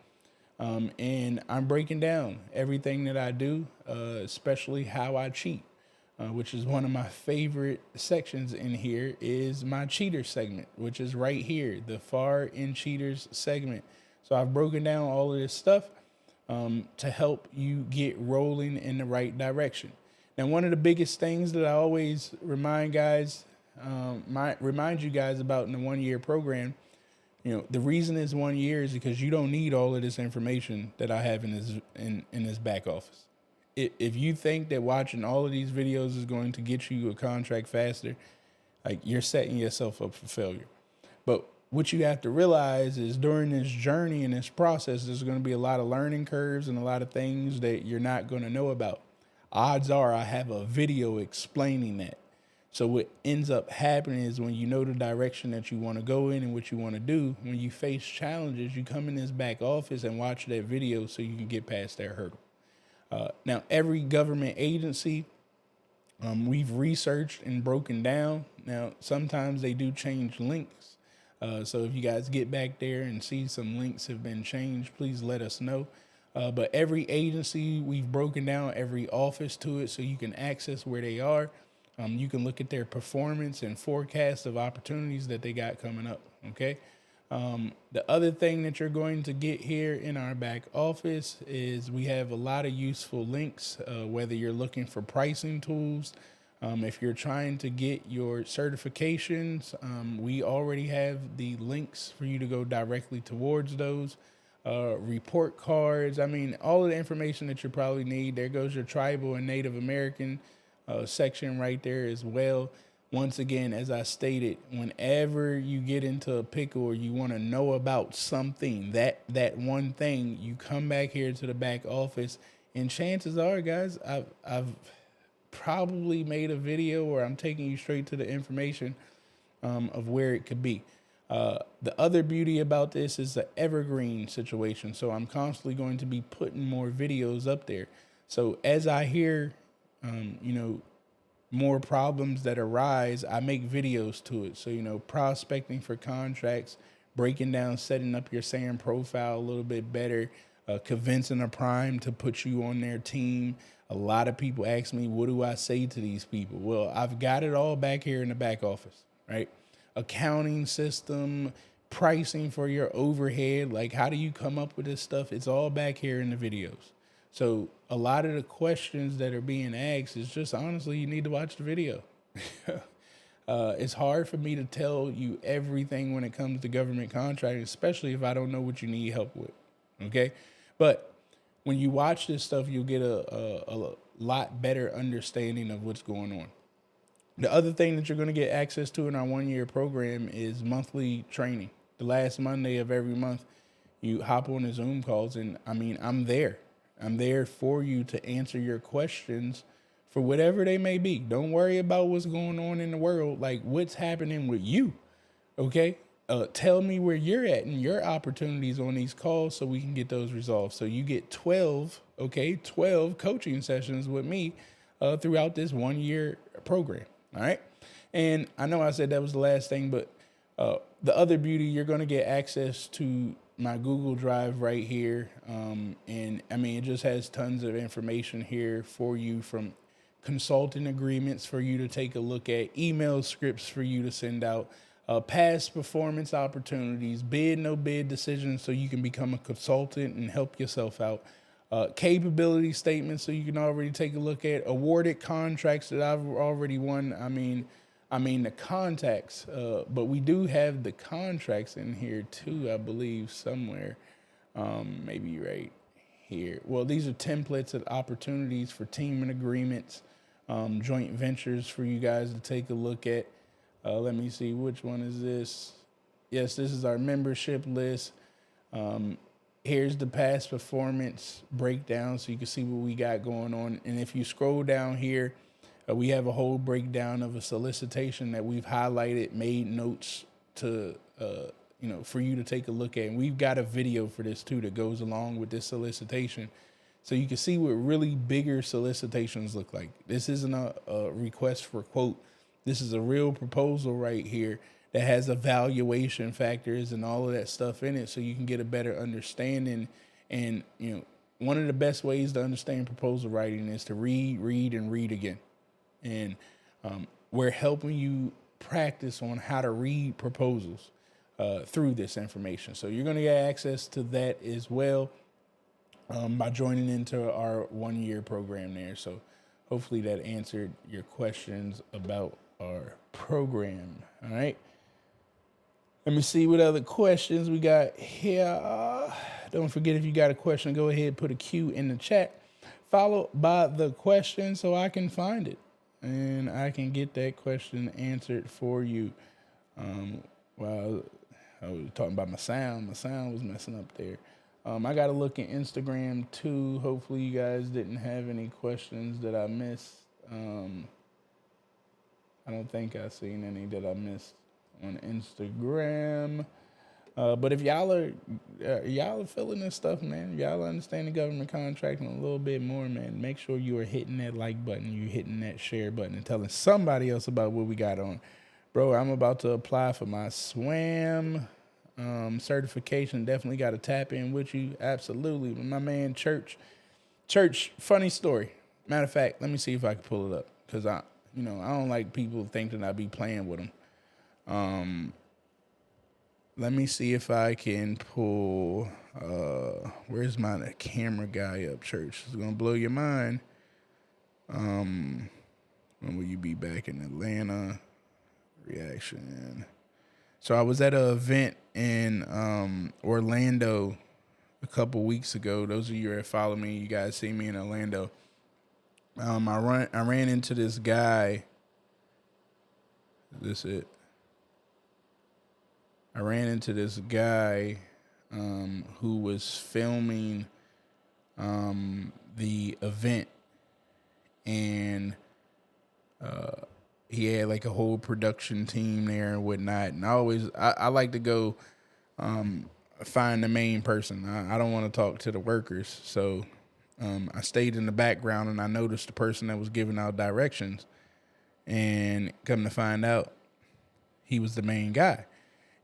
And I'm breaking down everything that I do, especially how I cheat, which is one of my favorite sections in here is my cheater segment, which is right here, the far in cheaters segment. So I've broken down all of this stuff to help you get rolling in the right direction. Now, one of the biggest things that I always remind you guys about in the 1 year program, the reason it's 1 year is because you don't need all of this information that I have in this back office. If you think that watching all of these videos is going to get you a contract faster, like you're setting yourself up for failure. But what you have to realize is during this journey and this process, there's going to be a lot of learning curves and a lot of things that you're not going to know about. Odds are I have a video explaining that. So what ends up happening is when you know the direction that you want to go in and what you want to do, when you face challenges, you come in this back office and watch that video so you can get past that hurdle. Now, every government agency, we've researched and broken down. Now, sometimes they do change links. So if you guys get back there and see some links have been changed, please let us know. But every agency, we've broken down every office to it so you can access where they are. You can look at their performance and forecast of opportunities that they got coming up, okay? The other thing that you're going to get here in our back office is we have a lot of useful links, whether you're looking for pricing tools, if you're trying to get your certifications, we already have the links for you to go directly towards those. Report cards. I mean, all of the information that you probably need. There goes your tribal and Native American section right there as well. Once again, as I stated, whenever you get into a pickle or you want to know about something, that one thing, you come back here to the back office, and chances are, guys, I've probably made a video where I'm taking you straight to the information of where it could be. The other beauty about this is the evergreen situation. So I'm constantly going to be putting more videos up there. So as I hear, more problems that arise, I make videos to it. So, prospecting for contracts, breaking down, setting up your SAM profile a little bit better, convincing a prime to put you on their team. A lot of people ask me, what do I say to these people? Well, I've got it all back here in the back office, right? Accounting system, pricing for your overhead. Like, how do you come up with this stuff? It's all back here in the videos. So a lot of the questions that are being asked is just honestly, you need to watch the video. It's hard for me to tell you everything when it comes to government contracting, especially if I don't know what you need help with. Okay. But when you watch this stuff, you'll get a lot better understanding of what's going on. The other thing that you're going to get access to in our 1 year program is monthly training. The last Monday of every month, you hop on the Zoom calls, and I'm there. I'm there for you to answer your questions for whatever they may be. Don't worry about what's going on in the world, like what's happening with you, okay? Tell me where you're at and your opportunities on these calls so we can get those resolved. So you get 12 coaching sessions with me throughout this 1 year program, all right? And I know I said that was the last thing, but the other beauty, you're going to get access to my Google Drive right here. It just has tons of information here for you, from consulting agreements for you to take a look at, email scripts for you to send out, past performance opportunities, bid, no bid decisions so you can become a consultant and help yourself out, capability statements so you can already take a look at, awarded contracts that I've already won. The contacts, but we do have the contracts in here too, I believe somewhere, maybe right here. Well, these are templates of opportunities for teaming agreements, joint ventures for you guys to take a look at. Let me see, which one is this? Yes, this is our membership list. Here's the past performance breakdown so you can see what we got going on. And if you scroll down here, we have a whole breakdown of a solicitation that we've highlighted, made notes to, for you to take a look at. And we've got a video for this too that goes along with this solicitation. So you can see what really bigger solicitations look like. This isn't a request for quote. This is a real proposal right here that has evaluation factors and all of that stuff in it so you can get a better understanding And, one of the best ways to understand proposal writing is to read, and read again. And we're helping you practice on how to read proposals through this information. So you're going to get access to that as well by joining into our 1 year program there. So hopefully that answered your questions about our program. All right. Let me see what other questions we got here. Don't forget, if you got a question, go ahead, put a Q in the chat, followed by the question so I can find it and I can get that question answered for you. While I was talking about my sound was messing up there. I got to look at Instagram too. Hopefully you guys didn't have any questions that I missed. I don't think I seen any that I missed on Instagram. But if y'all are feeling this stuff, man, y'all understand the government contracting a little bit more, man, make sure you are hitting that like button, you hitting that share button, and telling somebody else about what we got on. Bro, I'm about to apply for my SWAM certification. Definitely got to tap in with you. Absolutely. With my man, Church, funny story. Matter of fact, let me see if I can pull it up, because I don't like people thinking I be playing with them. Let me see if I can pull, where's my camera guy up, Church? It's going to blow your mind. When will you be back in Atlanta? Reaction. So I was at an event in Orlando a couple weeks ago. Those of you that follow me, you guys see me in Orlando. I ran into this guy. Is this it? I ran into this guy who was filming the event, and he had like a whole production team there and whatnot. And I like to go find the main person. I don't want to talk to the workers. So I stayed in the background, and I noticed the person that was giving out directions, and come to find out, he was the main guy.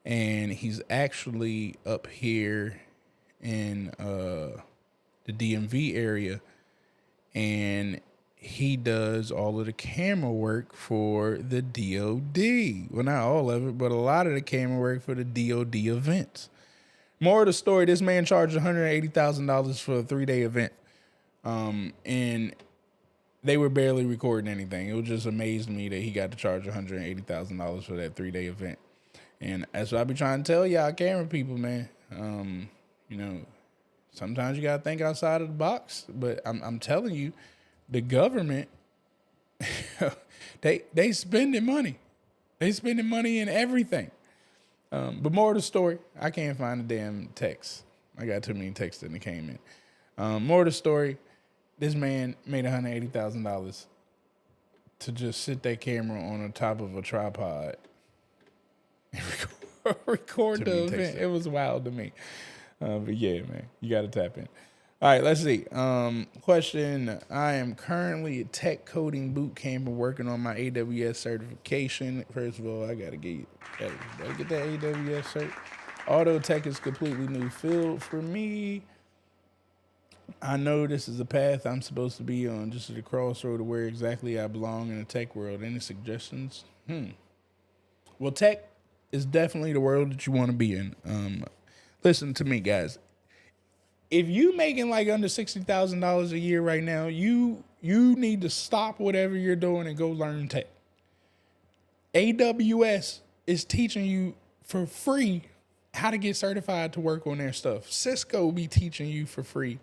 And he's actually up here in the DMV area, and he does all of the camera work for the DOD. Well, not all of it, but a lot of the camera work for the DOD events. More of the story, this man charged $180,000 for a 3-day event. And they were barely recording anything. It just amazed me that he got to charge $180,000 for that 3-day event. And that's what I be trying to tell y'all camera people, man. Sometimes you got to think outside of the box. But I'm telling you, the government, they spending money. They spending money in everything. But more of the story, I can't find the damn text. I got too many texts that came in. More of the story, this man made $180,000 to just sit that camera on the top of a tripod and record the event. It was wild to me. But yeah, man, you got to tap in. All right, let's see. Question. I am currently at Tech Coding Boot Camp and working on my AWS certification. First of all, I got to get that AWS cert. Auto tech is a completely new field for me. I know this is a path I'm supposed to be on, just at the crossroad of where exactly I belong in the tech world. Any suggestions? Well, tech is definitely the world that you want to be in. Listen to me, guys. If you making like under $60,000 a year right now, you need to stop whatever you're doing and go learn tech. AWS is teaching you for free how to get certified to work on their stuff. Cisco be teaching you for free.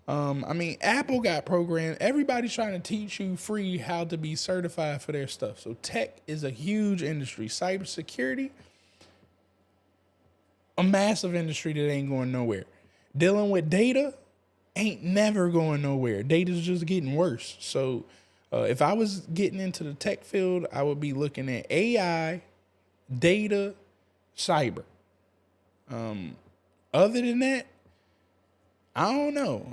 Apple got programs. Everybody's trying to teach you free how to be certified for their stuff. So tech is a huge industry. Cybersecurity, a massive industry that ain't going nowhere. Dealing with data ain't never going nowhere. Data's just getting worse. So if I was getting into the tech field, I would be looking at AI, data, cyber. Other than that, I don't know.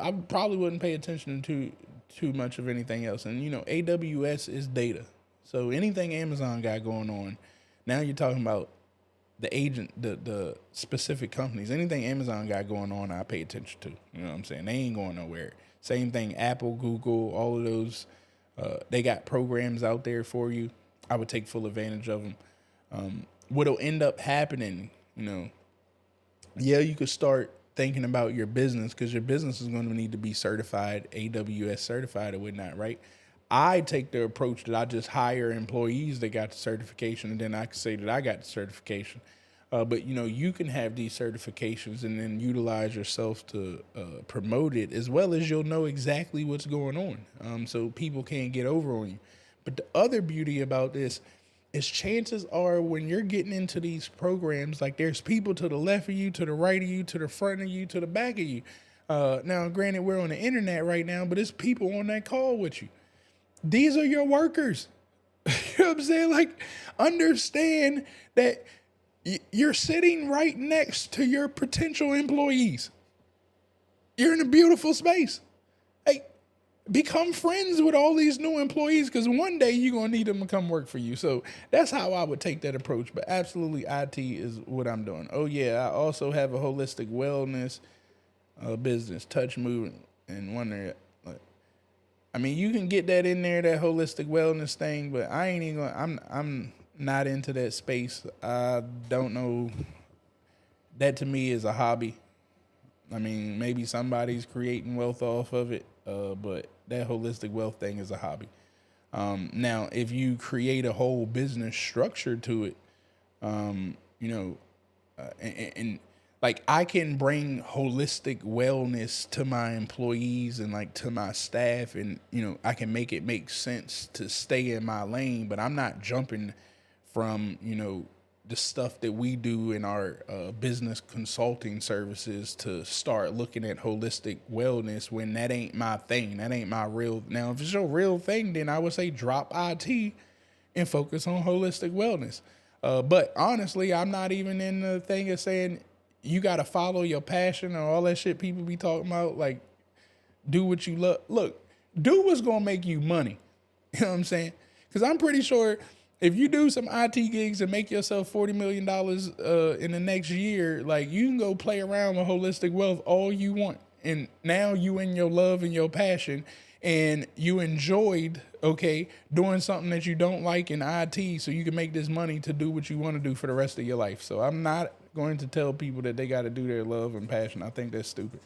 I probably wouldn't pay attention to too much of anything else. And, AWS is data. So anything Amazon got going on, now you're talking about the specific companies. Anything Amazon got going on, I pay attention to. You know what I'm saying? They ain't going nowhere. Same thing, Apple, Google, all of those. They got programs out there for you. I would take full advantage of them. What'll end up happening, yeah, you could start thinking about your business because your business is going to need to be certified, AWS certified or whatnot, right? I take the approach that I just hire employees that got the certification, and then I can say that I got the certification. But you can have these certifications and then utilize yourself to promote it, as well as you'll know exactly what's going on, so people can't get over on you. But the other beauty about this is chances are when you're getting into these programs, like there's people to the left of you, to the right of you, to the front of you, to the back of you. Now, granted, we're on the internet right now, but it's people on that call with you. These are your workers. You know what I'm saying? Like, understand that you're sitting right next to your potential employees. You're in a beautiful space. Hey, become friends with all these new employees because one day you're going to need them to come work for you. So that's how I would take that approach. But absolutely, IT is what I'm doing. Oh, yeah, I also have a holistic wellness business, Touch Movement, and wonder. I mean, you can get that in there, that holistic wellness thing, but I ain't even gonna, I'm not into that space. I don't know. That to me is a hobby. I mean, maybe somebody's creating wealth off of it, but that holistic wealth thing is a hobby. Now, if you create a whole business structure to it, and like I can bring holistic wellness to my employees and like to my staff, and I can make it make sense to stay in my lane, but I'm not jumping from the stuff that we do in our business consulting services to start looking at holistic wellness when that ain't my thing. That ain't my real. Now, if it's your real thing, then I would say drop IT and focus on holistic wellness. But honestly, I'm not even in the thing of saying you got to follow your passion or all that shit people be talking about. Like, do what you love. Look, do what's going to make you money. You know what I'm saying? Because I'm pretty sure if you do some IT gigs and make yourself $40 million in the next year, like you can go play around with holistic wealth all you want. And now you in your love and your passion and you enjoyed, doing something that you don't like in IT so you can make this money to do what you want to do for the rest of your life. So I'm not going to tell people that they got to do their love and passion. I think that's stupid.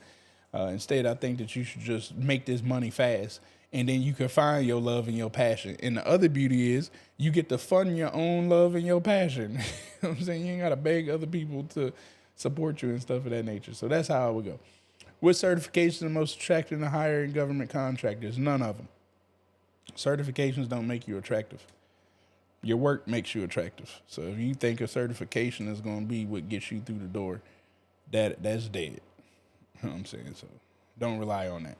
Instead, I think that you should just make this money fast and then you can find your love and your passion. And the other beauty is you get to fund your own love and your passion. You know what I'm saying? You ain't got to beg other people to support you and stuff of that nature. So that's how I would go. What certifications are most attractive to hiring government contractors? None of them. Certifications don't make you attractive. Your work makes you attractive. So if you think a certification is going to be what gets you through the door, that's dead. You know what I'm saying? So don't rely on that.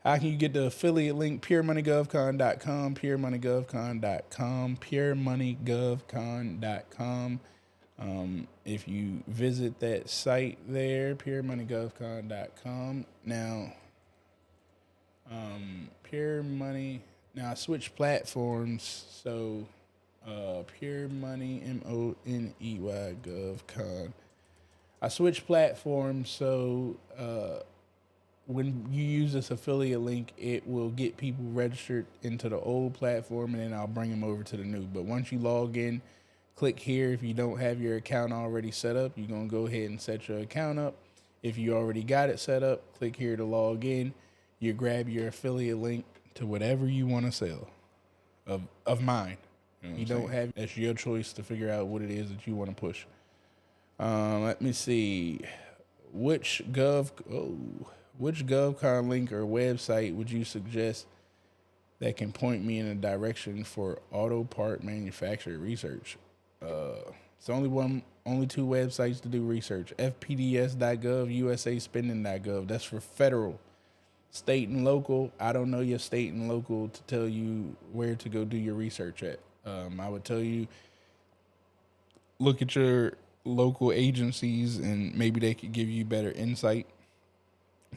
How can you get the affiliate link? PureMoneyGovCon.com, PureMoneyGovCon.com, PureMoneyGovCon.com. If you visit that site there, PureMoneyGovCon.com. Now, Pure Money. Now I switched platforms, so Pure Money, MONEY GovCon. I switched platforms, so when you use this affiliate link, it will get people registered into the old platform, and then I'll bring them over to the new. But once you log in, click here. If you don't have your account already set up, you're going to go ahead and set your account up. If you already got it set up, click here to log in. You grab your affiliate link to whatever you want to sell of mine. You don't have, that's your choice to figure out what it is that you want to push. Let me see. Which GovCon link or website would you suggest that can point me in a direction for auto part manufacturer research? It's only two websites to do research: fpds.gov, usaspending.gov. That's for federal. State and local, I don't know your state and local to tell you where to go do your research at. I would tell you, look at your local agencies and maybe they could give you better insight.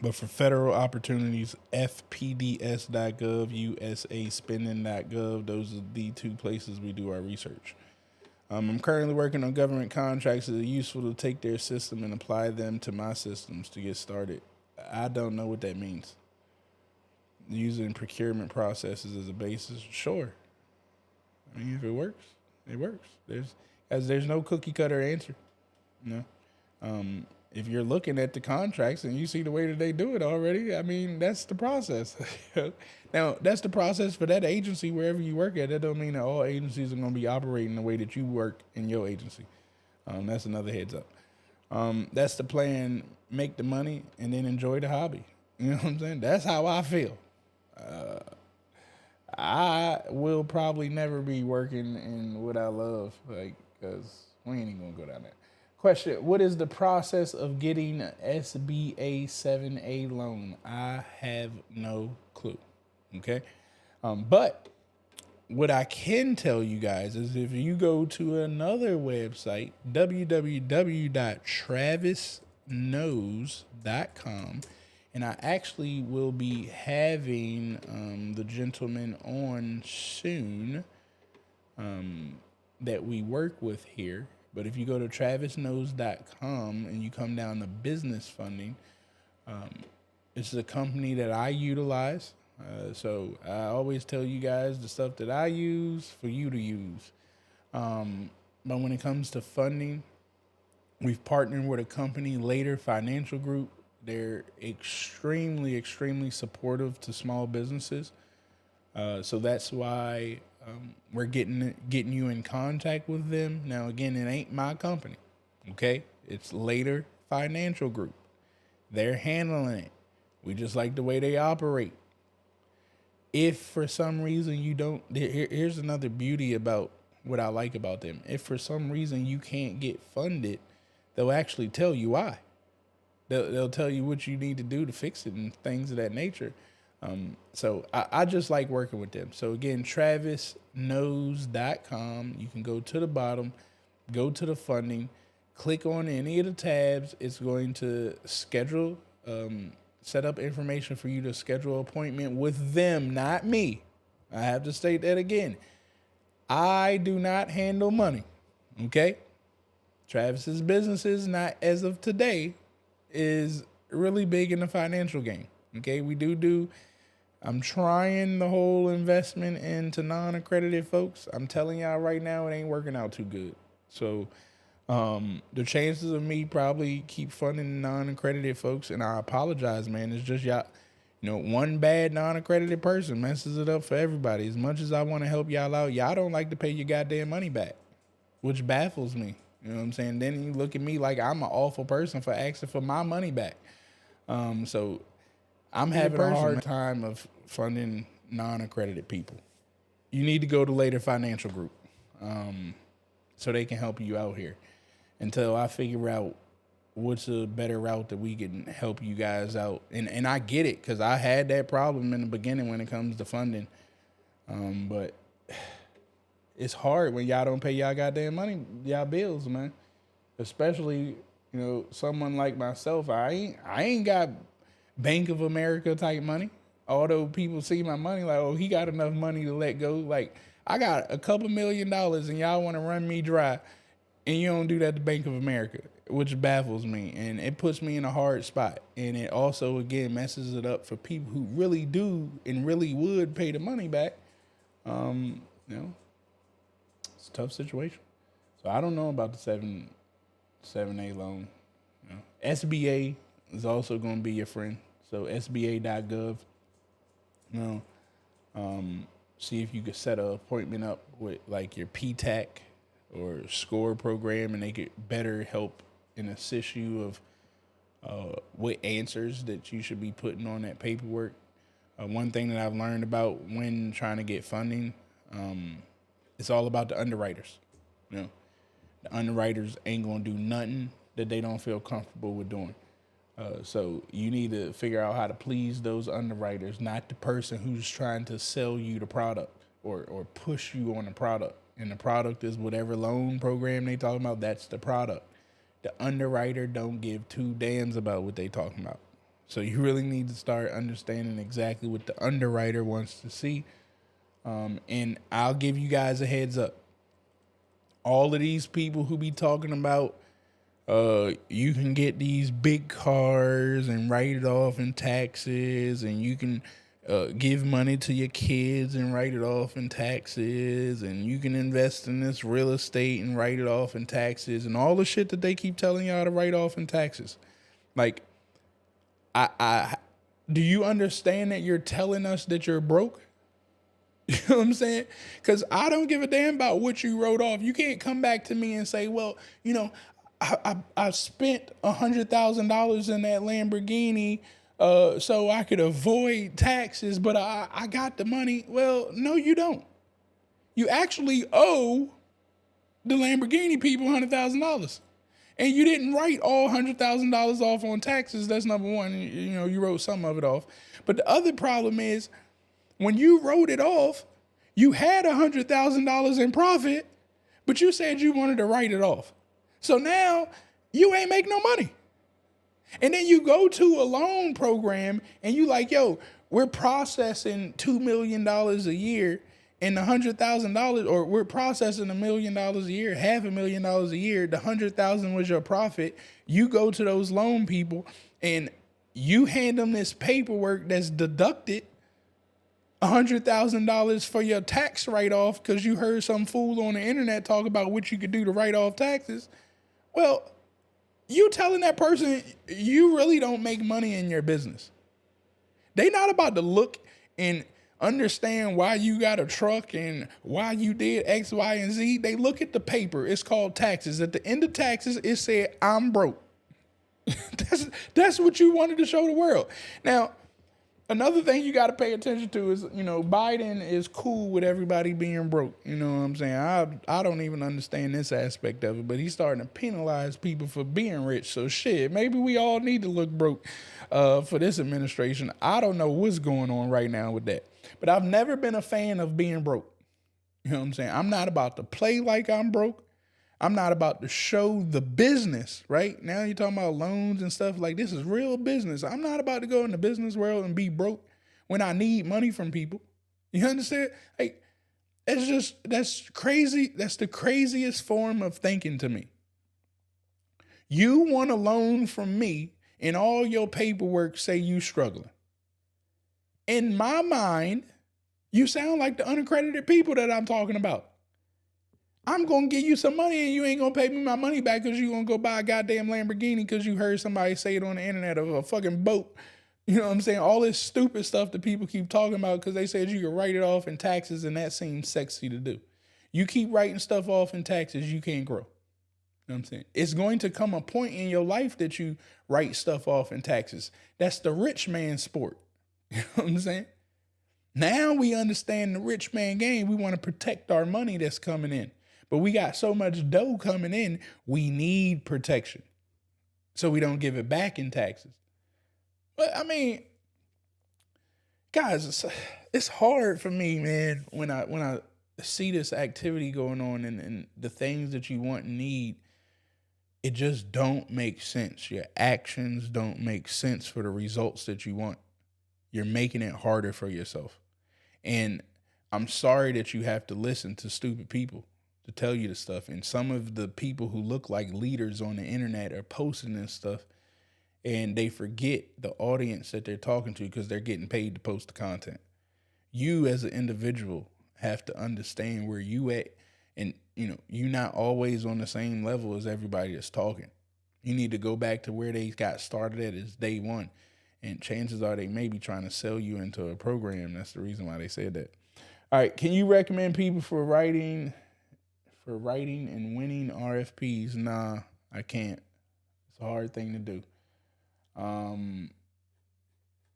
But for federal opportunities, fpds.gov, usaspending.gov, those are the two places we do our research. I'm currently working on government contracts that are useful to take their system and apply them to my systems to get started. I don't know what that means. Using procurement processes as a basis, sure. I mean, if it works, it works. There's no cookie cutter answer. You know, if you're looking at the contracts and you see the way that they do it already, I mean, that's the process. Now, that's the process for that agency wherever you work at. That don't mean that all agencies are going to be operating the way that you work in your agency. That's another heads up. That's the plan. Make the money and then enjoy the hobby. You know what I'm saying? That's how I feel. I will probably never be working in what I love, like, because we ain't even gonna go down there. Question: what is the process of getting an SBA 7A loan? I have no clue. Okay, but what I can tell you guys is if you go to another website, www.travisknows.com, and I actually will be having the gentleman on soon that we work with here. But if you go to travisknows.com and you come down to business funding, it's a company that I utilize. So I always tell you guys the stuff that I use for you to use. But when it comes to funding, we've partnered with a company, Later Financial Group. They're extremely, extremely supportive to small businesses. So that's why we're getting you in contact with them. Now, again, it ain't my company, okay? It's Later Financial Group. They're handling it. We just like the way they operate. If for some reason you don't, here's another beauty about what I like about them. If for some reason you can't get funded, they'll actually tell you why. They'll tell you what you need to do to fix it and things of that nature. So I just like working with them. So again, travisknows.com. You can go to the bottom, go to the funding, click on any of the tabs. It's going to schedule, set up information for you to schedule an appointment with them, not me. I have to state that again. I do not handle money. Okay? Travis's businesses, not as of today, is really big in the financial game. Okay, I'm trying the whole investment into non-accredited folks. I'm telling y'all right now, it ain't working out too good. So the chances of me probably keep funding non-accredited folks, and I apologize, man, it's just y'all, one bad non-accredited person messes it up for everybody. As much as I want to help y'all out, y'all don't like to pay your goddamn money back, which baffles me. You know what I'm saying? Then you look at me like I'm an awful person for asking for my money back. So I'm having a hard time of funding non-accredited people. You need to go to Later Financial Group so they can help you out here until I figure out what's a better route that we can help you guys out. And I get it because I had that problem in the beginning when it comes to funding. But it's hard when y'all don't pay y'all goddamn money, y'all bills, man. Especially, someone like myself. I ain't got Bank of America type money. Although people see my money like, oh, he got enough money to let go. Like, I got a couple $1 million and y'all want to run me dry, and you don't do that to Bank of America, which baffles me. And it puts me in a hard spot. And it also, again, messes it up for people who really do and really would pay the money back. It's a tough situation. So I don't know about the 7A loan. SBA is also going to be your friend. So SBA.gov. See if you could set an appointment up with like your PTAC or SCORE program, and they could better help and assist you of what answers that you should be putting on that paperwork. One thing that I've learned about when trying to get funding, it's all about the underwriters. The underwriters ain't gonna do nothing that they don't feel comfortable with doing. So you need to figure out how to please those underwriters, not the person who's trying to sell you the product or push you on the product. And the product is whatever loan program they talking about, that's the product. The underwriter don't give two damns about what they talking about. So you really need to start understanding exactly what the underwriter wants to see. And I'll give you guys a heads up. all of these people who be talking about you can get these big cars and write it off in taxes, and you can give money to your kids and write it off in taxes, and you can invest in this real estate and write it off in taxes, and all the shit that they keep telling y'all to write off in taxes. Like, I do you understand that you're telling us that you're broke? You know what I'm saying? Because I don't give a damn about what you wrote off. You can't come back to me and say, well, I spent $100,000 in that Lamborghini so I could avoid taxes, but I got the money. Well, no, you don't. You actually owe the Lamborghini people $100,000. And you didn't write all $100,000 off on taxes. That's number one. You wrote some of it off. But the other problem is when you wrote it off, you had $100,000 in profit, but you said you wanted to write it off. So now you ain't make no money. And then you go to a loan program and you like, yo, we're processing $2 million a year and $100,000, or we're processing $1 million a year, $500,000 a year. The 100,000 was your profit. You go to those loan people and you hand them this paperwork that's deducted $100,000 for your tax write-off because you heard some fool on the internet talk about what you could do to write off taxes. Well, you telling that person you really don't make money in your business. They not about to look and understand why you got a truck and why you did X, Y, and Z. They look at the paper. It's called taxes. At the end of taxes, it said, I'm broke. That's what you wanted to show the world. Now, another thing you got to pay attention to is, Biden is cool with everybody being broke. You know what I'm saying? I don't even understand this aspect of it, but he's starting to penalize people for being rich. So shit, maybe we all need to look broke for this administration. I don't know what's going on right now with that. But I've never been a fan of being broke. You know what I'm saying? I'm not about to play like I'm broke. I'm not about to show the business, right? Now you're talking about loans and stuff like this is real business. I'm not about to go in the business world and be broke when I need money from people. You understand? Like, that's crazy. That's the craziest form of thinking to me. You want a loan from me and all your paperwork say you struggling. In my mind, you sound like the unaccredited people that I'm talking about. I'm going to give you some money and you ain't going to pay me my money back because you're going to go buy a goddamn Lamborghini because you heard somebody say it on the internet, of a fucking boat. You know what I'm saying? All this stupid stuff that people keep talking about because they said you could write it off in taxes and that seems sexy to do. You keep writing stuff off in taxes, you can't grow. You know what I'm saying? It's going to come a point in your life that you write stuff off in taxes. That's the rich man sport. You know what I'm saying? Now we understand the rich man game. We want to protect our money that's coming in. But we got so much dough coming in, we need protection so we don't give it back in taxes. But I mean, guys, it's hard for me, man, when I see this activity going on and the things that you want and need, it just don't make sense. Your actions don't make sense for the results that you want. You're making it harder for yourself. And I'm sorry that you have to listen to stupid people to tell you this stuff. And some of the people who look like leaders on the internet are posting this stuff and they forget the audience that they're talking to because they're getting paid to post the content. You as an individual have to understand where you at, and you're not always on the same level as everybody that's talking. You need to go back to where they got started at as day one. And chances are they may be trying to sell you into a program. That's the reason why they said that. All right. Can you recommend people for writing and winning RFPs? Nah, I can't. It's a hard thing to do.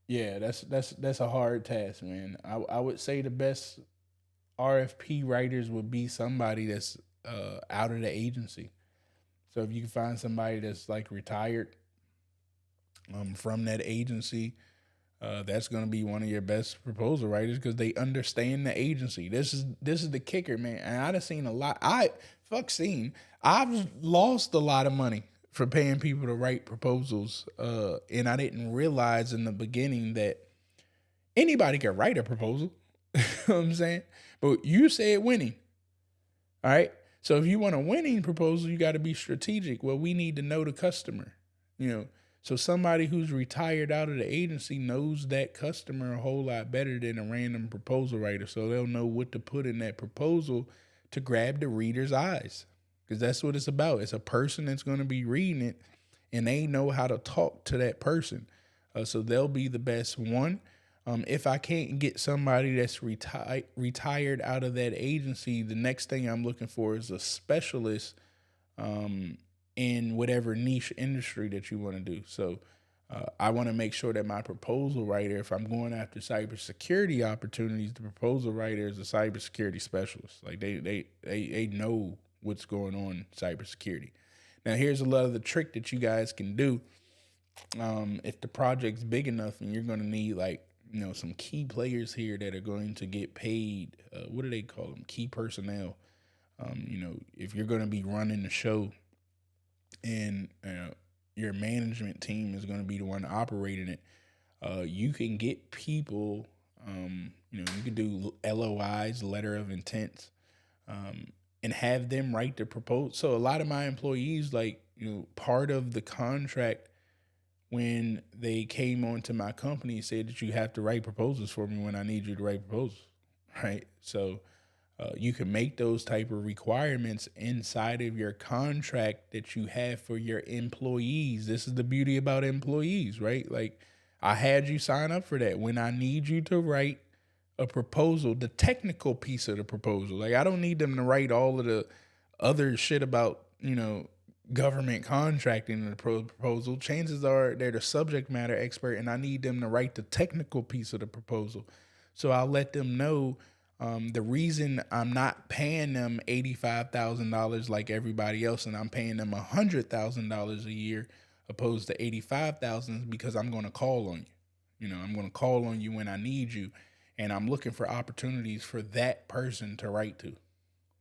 Yeah, that's a hard task, man. I would say the best RFP writers would be somebody that's out of the agency. So if you can find somebody that's like retired from that agency, that's going to be one of your best proposal writers because they understand the agency. This is the kicker, man. And I've seen a lot. I've lost a lot of money for paying people to write proposals, and I didn't realize in the beginning that anybody can write a proposal. You know what I'm saying? But you said winning. All right. So if you want a winning proposal, you got to be strategic. Well, we need to know the customer, you know. So somebody who's retired out of the agency knows that customer a whole lot better than a random proposal writer. So they'll know what to put in that proposal to grab the reader's eyes. Because that's what it's about. It's a person that's going to be reading it, and they know how to talk to that person. So they'll be the best one. If I can't get somebody that's retired out of that agency, the next thing I'm looking for is a specialist in whatever niche industry that you want to do. So I want to make sure that my proposal writer, if I'm going after cybersecurity opportunities, the proposal writer is a cybersecurity specialist. Like they know what's going on in cybersecurity. Now, here's a lot of the trick that you guys can do. If the project's big enough and you're going to need some key players here that are going to get paid, what do they call them? Key personnel. If you're going to be running the show and your management team is going to be the one operating it, you can get people, you can do LOIs, letter of intent, and have them write the proposal. So a lot of my employees, part of the contract when they came onto my company said that you have to write proposals for me when I need you to write proposals, right? So you can make those type of requirements inside of your contract that you have for your employees. This is the beauty about employees, right? Like, I had you sign up for that. When I need you to write a proposal, the technical piece of the proposal, like, I don't need them to write all of the other shit about, government contracting in the proposal. Chances are they're the subject matter expert, and I need them to write the technical piece of the proposal. So I'll let them know the reason I'm not paying them $85,000 like everybody else, and I'm paying them $100,000 a year opposed to $85,000 is because I'm going to call on you. I'm going to call on you when I need you, and I'm looking for opportunities for that person to write to.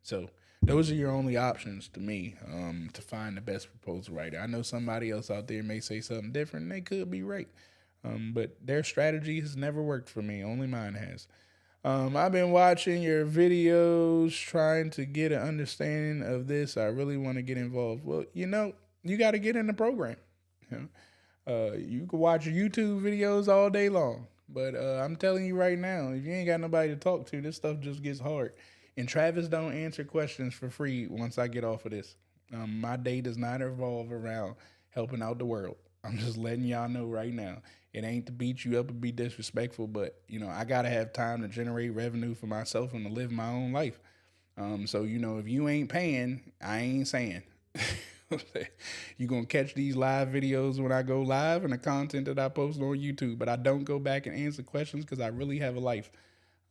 So those are your only options to me to find the best proposal writer. I know somebody else out there may say something different, and they could be right. But their strategy has never worked for me. Only mine has. I've been watching your videos, trying to get an understanding of this. I really want to get involved. Well, you got to get in the program. You can watch YouTube videos all day long. But I'm telling you right now, if you ain't got nobody to talk to, this stuff just gets hard. And Travis don't answer questions for free once I get off of this. My day does not revolve around helping out the world. I'm just letting y'all know right now. It ain't to beat you up or be disrespectful, but, I got to have time to generate revenue for myself and to live my own life. So, if you ain't paying, I ain't saying. You're going to catch these live videos when I go live and the content that I post on YouTube. But I don't go back and answer questions because I really have a life.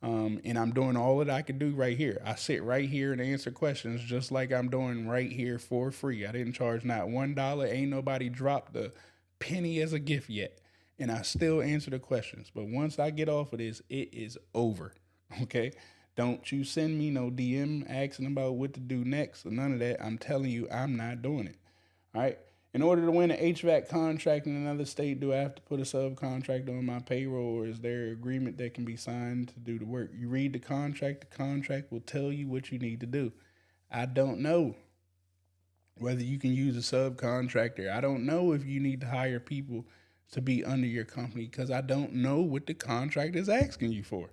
And I'm doing all that I can do right here. I sit right here and answer questions just like I'm doing right here for free. I didn't charge not $1. Ain't nobody dropped a penny as a gift yet. And I still answer the questions. But once I get off of this, it is over. Okay? Don't you send me no DM asking about what to do next or none of that. I'm telling you, I'm not doing it. All right? In order to win an HVAC contract in another state, do I have to put a subcontractor on my payroll, or is there an agreement that can be signed to do the work? You read the contract will tell you what you need to do. I don't know whether you can use a subcontractor. I don't know if you need to hire people to be under your company because I don't know what the contract is asking you for.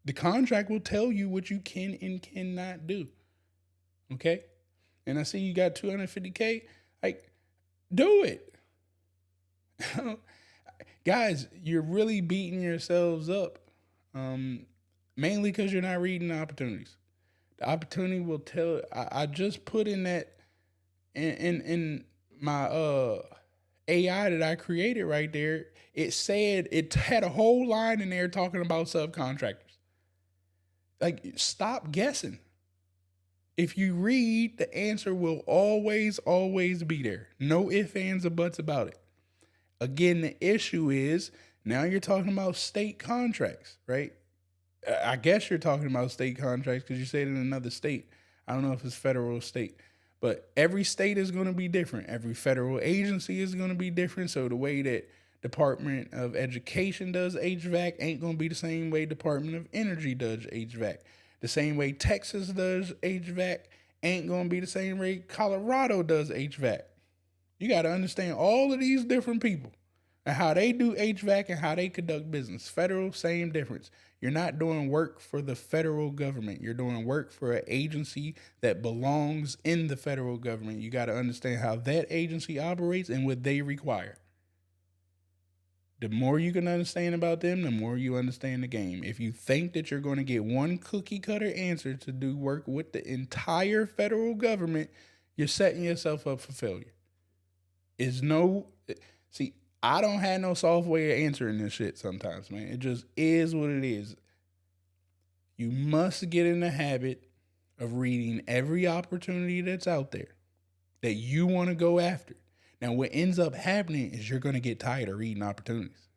The contract will tell you what you can and cannot do. Okay? And I see you got $250K. Do it. Guys, you're really beating yourselves up. Mainly because you're not reading the opportunities. The opportunity will tell. I just put in that in my AI that I created right there. It said it had a whole line in there talking about subcontractors. Stop guessing. If you read, the answer will always be there. No ifs, ands, or buts about it. Again, the issue is now you're talking about state contracts, right? I guess you're talking about state contracts because you said in another state. I don't know if it's federal or state, but every state is going to be different. Every federal agency is going to be different. So the way that Department of Education does HVAC ain't going to be the same way Department of Energy does HVAC. The same way Texas does HVAC ain't going to be the same rate Colorado does HVAC. You got to understand all of these different people and how they do HVAC and how they conduct business. Federal, same difference. You're not doing work for the federal government. You're doing work for an agency that belongs in the federal government. You got to understand how that agency operates and what they require. The more you can understand about them, the more you understand the game. If you think that you're going to get one cookie cutter answer to do work with the entire federal government, you're setting yourself up for failure. See, I don't have no software answering this shit sometimes, man. It just is what it is. You must get in the habit of reading every opportunity that's out there that you want to go after. Now, what ends up happening is you're going to get tired of reading opportunities.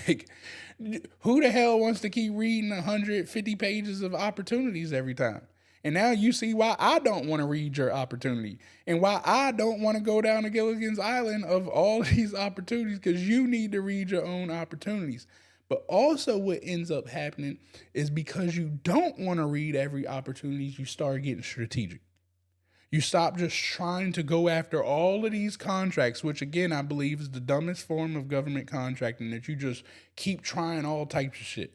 Like, who the hell wants to keep reading 150 pages of opportunities every time? And now you see why I don't want to read your opportunity and why I don't want to go down to Gilligan's Island of all these opportunities, because you need to read your own opportunities. But also what ends up happening is because you don't want to read every opportunity, you start getting strategic. You stop just trying to go after all of these contracts, which again, I believe is the dumbest form of government contracting, that you just keep trying all types of shit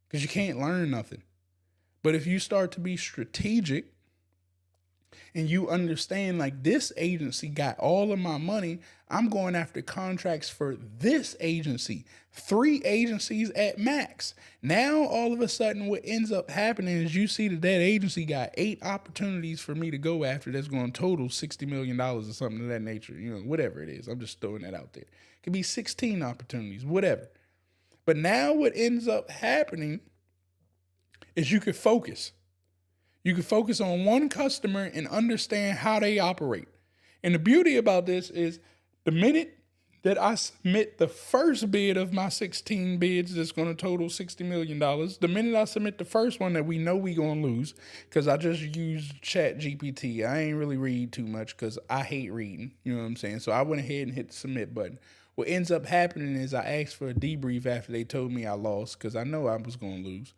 because you can't learn nothing. But if you start to be strategic and you understand, like, this agency got all of my money, I'm going after contracts for this agency, 3 agencies at max. Now, all of a sudden, what ends up happening is you see that agency got 8 opportunities for me to go after that's going to total $60 million or something of that nature, whatever it is. I'm just throwing that out there. It could be 16 opportunities, whatever. But now what ends up happening is you could focus. You can focus on one customer and understand how they operate. And the beauty about this is the minute that I submit the first bid of my 16 bids that's going to total $60 million, the minute I submit the first one that we know we going to lose, because I just used ChatGPT. I ain't really read too much because I hate reading. You know what I'm saying? So I went ahead and hit the submit button. What ends up happening is I asked for a debrief after they told me I lost, because I know I was going to lose.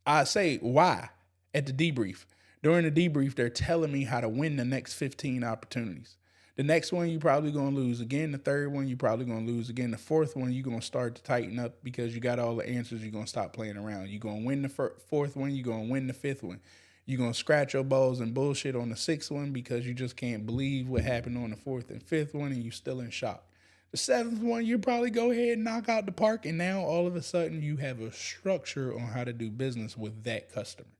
I say, why? At the debrief. During the debrief, they're telling me how to win the next 15 opportunities. The next one, you're probably going to lose again. The third one, you're probably going to lose again. The fourth one, you're going to start to tighten up because you got all the answers. You're going to stop playing around. You're going to win the fourth one. You're going to win the fifth one. You're going to scratch your balls and bullshit on the sixth one because you just can't believe what happened on the fourth and fifth one, and you're still in shock. The seventh one, you probably go ahead and knock out the park, and now all of a sudden you have a structure on how to do business with that customer.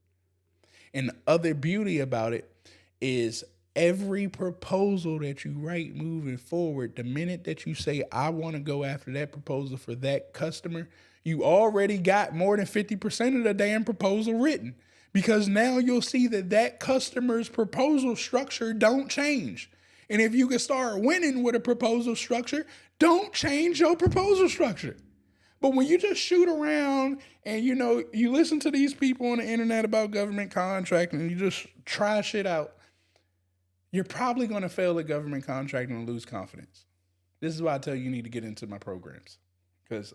And the other beauty about it is every proposal that you write moving forward, the minute that you say, I want to go after that proposal for that customer, you already got more than 50% of the damn proposal written, because now you'll see that customer's proposal structure don't change. And if you can start winning with a proposal structure, don't change your proposal structure. But when you just shoot around and, you listen to these people on the internet about government contracting and you just try shit out, you're probably going to fail at government contracting and lose confidence. This is why I tell you need to get into my programs, because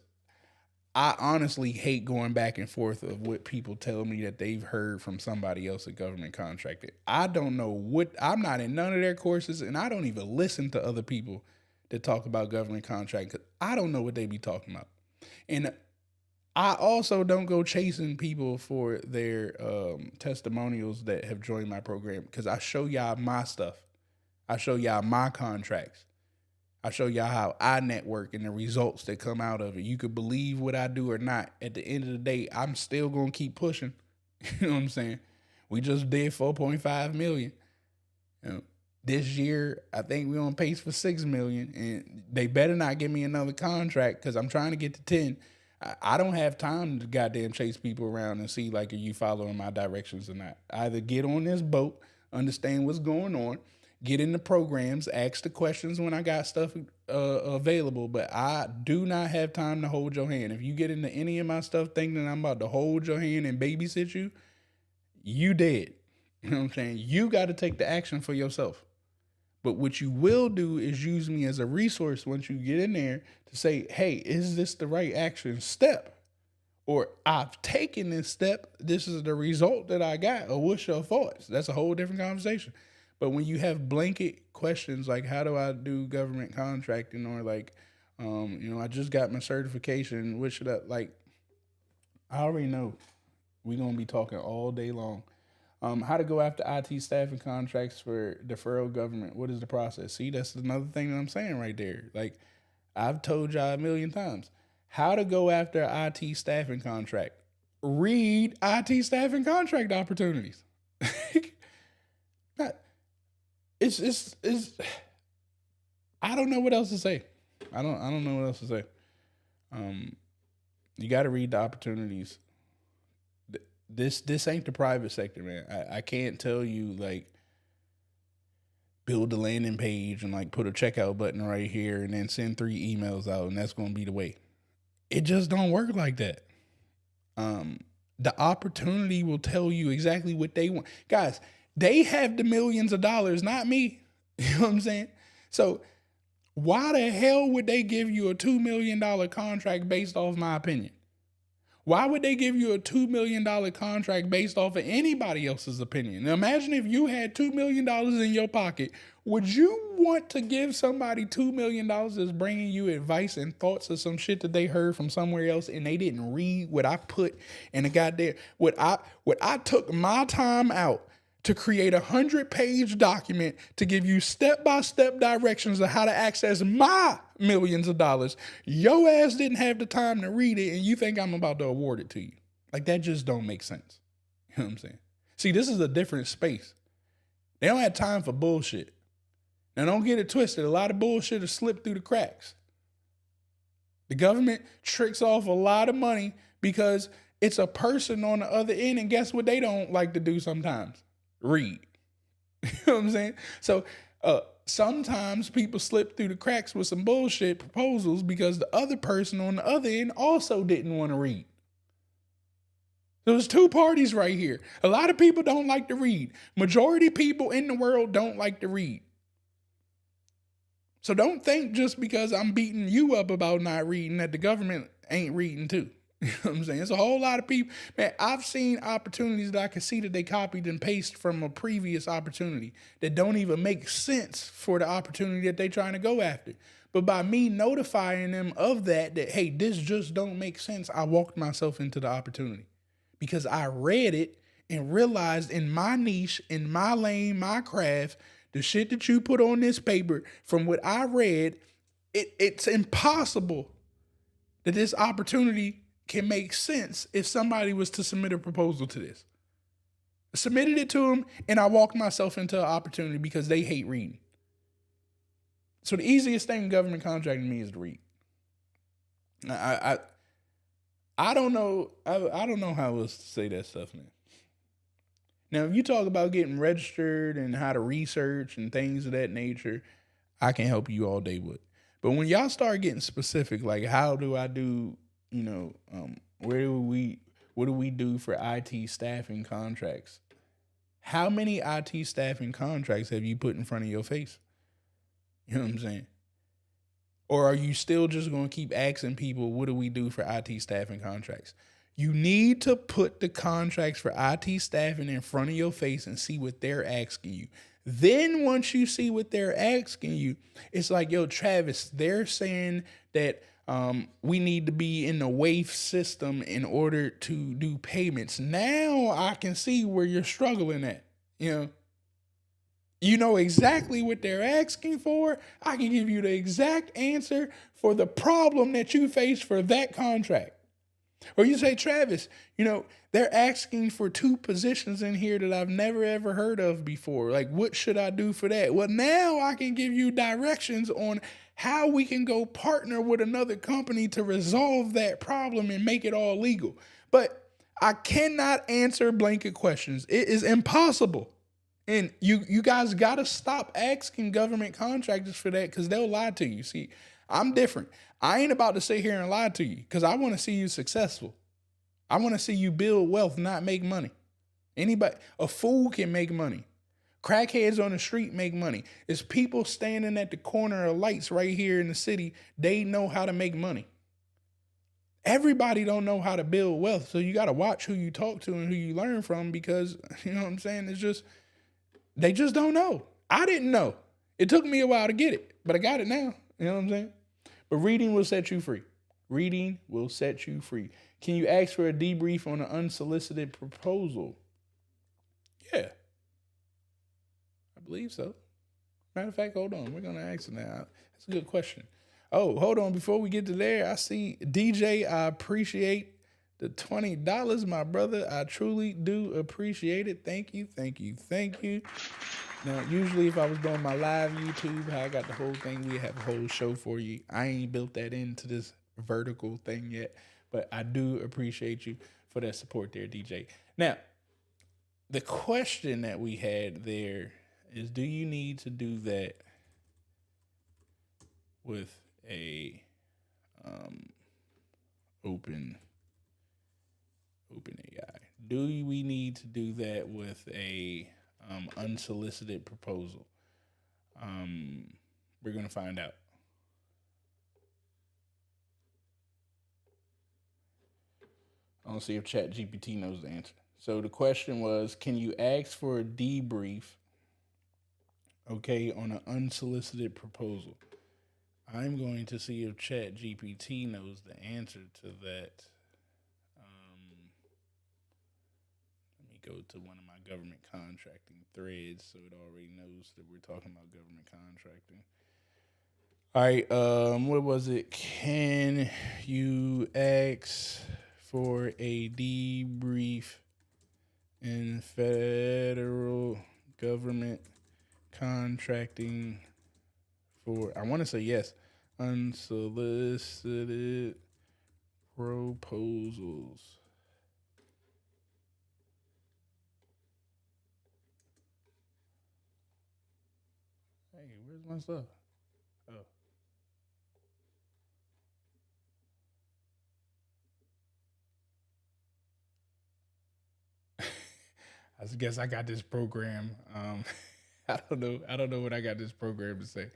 I honestly hate going back and forth of what people tell me that they've heard from somebody else at government contracting. I don't know I'm not in none of their courses, and I don't even listen to other people that talk about government contracting because I don't know what they be talking about. And I also don't go chasing people for their testimonials that have joined my program, because I show y'all my stuff. I show y'all my contracts. I show y'all how I network and the results that come out of it. You could believe what I do or not. At the end of the day, I'm still going to keep pushing. You know what I'm saying? We just did 4.5 million. This year, I think we're on pace for 6 million, and they better not give me another contract because I'm trying to get to 10. I don't have time to goddamn chase people around and see, like, are you following my directions or not? Either get on this boat, understand what's going on, get in the programs, ask the questions when I got stuff available, but I do not have time to hold your hand. If you get into any of my stuff thinking that I'm about to hold your hand and babysit you, you dead. You know what I'm saying? You got to take the action for yourself. But what you will do is use me as a resource once you get in there to say, hey, is this the right action step? Or I've taken this step. This is the result that I got. Or what's your thoughts? That's a whole different conversation. But when you have blanket questions like, how do I do government contracting? Or like, I just got my certification. What should I like? I already know we're going to be talking all day long. How to go after IT staffing contracts for deferral government. What is the process? See, that's another thing that I'm saying right there. Like, I've told y'all a million times. How to go after IT staffing contract. Read IT staffing contract opportunities. it's I don't know what else to say. I don't know what else to say. You got to read the opportunities. This ain't the private sector, man. I can't tell you like build the landing page and like put a checkout button right here and then send 3 emails out and that's going to be the way. It just don't work like that. The opportunity will tell you exactly what they want. Guys, they have the millions of dollars, not me. You know what I'm saying? So why the hell would they give you a $2 million contract based off my opinion? Why would they give you a $2 million contract based off of anybody else's opinion? Now imagine if you had $2 million in your pocket. Would you want to give somebody $2 million that's bringing you advice and thoughts of some shit that they heard from somewhere else and they didn't read what I put in a goddamn, what I took my time out to create 100-page document to give you step-by-step directions of how to access my millions of dollars. Your ass didn't have the time to read it and you think I'm about to award it to you. Like, that just don't make sense. You know what I'm saying? See, this is a different space. They don't have time for bullshit. Now, don't get it twisted. A lot of bullshit has slipped through the cracks. The government tricks off a lot of money because it's a person on the other end, and guess what they don't like to do sometimes? Read. You know what I'm saying? So sometimes people slip through the cracks with some bullshit proposals because the other person on the other end also didn't want to read. There's 2 parties right here. A lot of people don't like to read. Majority of people in the world don't like to read. So don't think just because I'm beating you up about not reading that the government ain't reading too. You know what I'm saying? It's a whole lot of people. Man, I've seen opportunities that I can see that they copied and pasted from a previous opportunity that don't even make sense for the opportunity that they're trying to go after. But by me notifying them of that, hey, this just don't make sense, I walked myself into the opportunity because I read it and realized in my niche, in my lane, my craft, the shit that you put on this paper, from what I read, it's impossible that this opportunity can make sense if somebody was to submit a proposal to this. I submitted it to them and I walked myself into an opportunity because they hate reading. So the easiest thing in government contracting to me is to read. I don't know. I don't know how else to say that stuff, man. Now, if you talk about getting registered and how to research and things of that nature, I can help you all day with. But when y'all start getting specific, like how do I do, what do we do for IT staffing contracts? How many IT staffing contracts have you put in front of your face? You know what I'm saying? Or are you still just going to keep asking people, what do we do for IT staffing contracts? You need to put the contracts for IT staffing in front of your face and see what they're asking you. Then once you see what they're asking you, it's like, yo, Travis, they're saying that we need to be in the WAIF system in order to do payments. Now I can see where you're struggling at. You know exactly what they're asking for. I can give you the exact answer for the problem that you face for that contract. Or you say, Travis, they're asking for 2 positions in here that I've never ever heard of before. Like, what should I do for that? Well, now I can give you directions on how we can go partner with another company to resolve that problem and make it all legal. But I cannot answer blanket questions. It is impossible. And you guys got to stop asking government contractors for that because they'll lie to you. See, I'm different. I ain't about to sit here and lie to you because I want to see you successful. I want to see you build wealth, not make money. A fool can make money. Crackheads on the street make money. It's people standing at the corner of lights right here in the city. They know how to make money. Everybody don't know how to build wealth. So you got to watch who you talk to and who you learn from, because you know what I'm saying? It's just, they just don't know. I didn't know. It took me a while to get it, but I got it now. You know what I'm saying? But reading will set you free. Reading will set you free. Can you ask for a debrief on an unsolicited proposal? Yeah, I believe so. Matter of fact, hold on. We're going to ask it now. That's a good question. Oh, hold on. Before we get to there, I see DJ. I appreciate the $20, my brother. I truly do appreciate it. Thank you. Thank you. Thank you. Now, usually if I was doing my live YouTube, how I got the whole thing, we have a whole show for you. I ain't built that into this vertical thing yet, but I do appreciate you for that support there, DJ. Now, the question that we had there is, do you need to do that with a open AI? Do we need to do that with a unsolicited proposal? We're gonna find out. I don't see if ChatGPT knows the answer. So the question was, can you ask for a debrief, okay, on an unsolicited proposal? I'm going to see if ChatGPT knows the answer to that. Let me go to one of my government contracting threads so it already knows that we're talking about government contracting. All right, what was it? Can you ask for a debrief in federal government contracting for, I want to say yes, unsolicited proposals? Hey, where's my stuff? Oh. I guess I got this program. I don't know. I don't know what I got this program to say.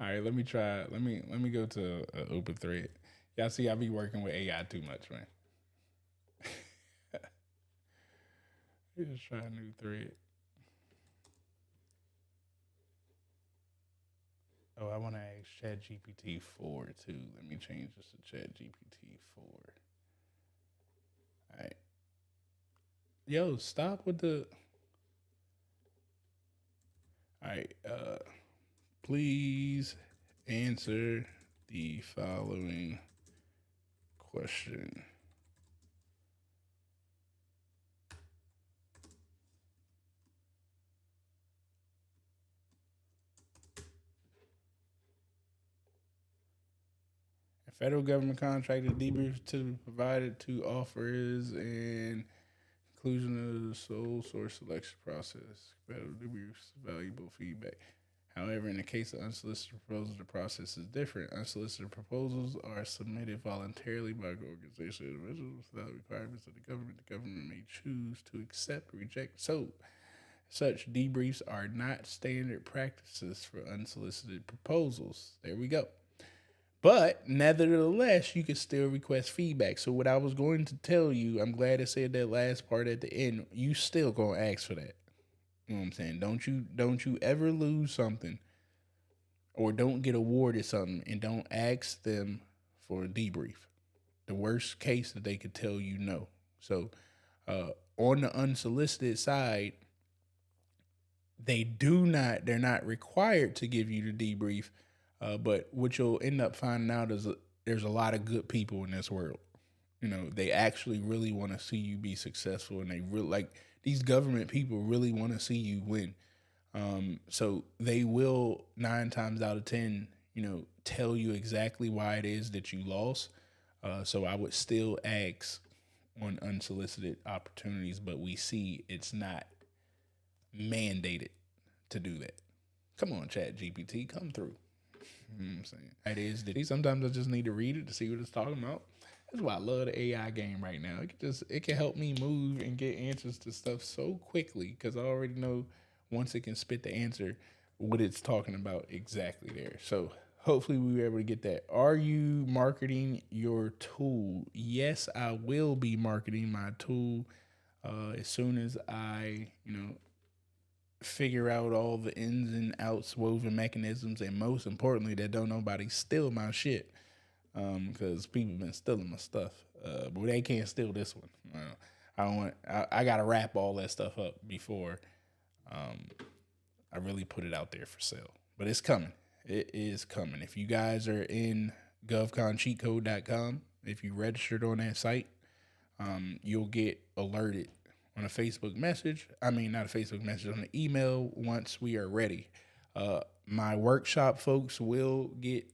All right, let me try. Let me go to an open thread. Y'all see, I be working with AI too much, man. Let's try a new thread. Oh, I want to ask ChatGPT 4 too. Let me change this to ChatGPT 4. All right. Yo, stop with the. All right. Please answer the following question. A federal government contracted debrief to be provided to offers and conclusion of the sole source selection process. Federal debriefs valuable feedback. However, in the case of unsolicited proposals, the process is different. Unsolicited proposals are submitted voluntarily by organizations or individuals without requirements of the government. The government may choose to accept or reject. So, such debriefs are not standard practices for unsolicited proposals. There we go. But nevertheless, you can still request feedback. So what I was going to tell you, I'm glad I said that last part at the end. You still gonna ask for that. You know what I'm saying? Don't you ever lose something, or don't get awarded something and don't ask them for a debrief. The worst case that they could tell you no. So on the unsolicited side, they're not required to give you the debrief. But what you'll end up finding out is there's a lot of good people in this world. You know, they actually really want to see you be successful, and they really like these government people really want to see you win. So they will 9 times out of 10, tell you exactly why it is that you lost. So I would still ask on unsolicited opportunities, but we see it's not mandated to do that. Come on, Chat GPT, come through. You know what I'm saying? That is that sometimes I just need to read it to see what it's talking about. That's why I love the AI game right now. It can help me move and get answers to stuff so quickly because I already know once it can spit the answer what it's talking about exactly there. So hopefully we were able to get that. Are you marketing your tool? Yes, I will be marketing my tool as soon as I, figure out all the ins and outs, woven mechanisms, and most importantly, that don't nobody steal my shit. Because people been stealing my stuff, but they can't steal this one. I don't want. I gotta wrap all that stuff up before I really put it out there for sale. But it's coming. It is coming. If you guys are in govconcheatcode.com, if you registered on that site, you'll get alerted on a Facebook message. I mean, not a Facebook message, on an email once we are ready. My workshop folks will get,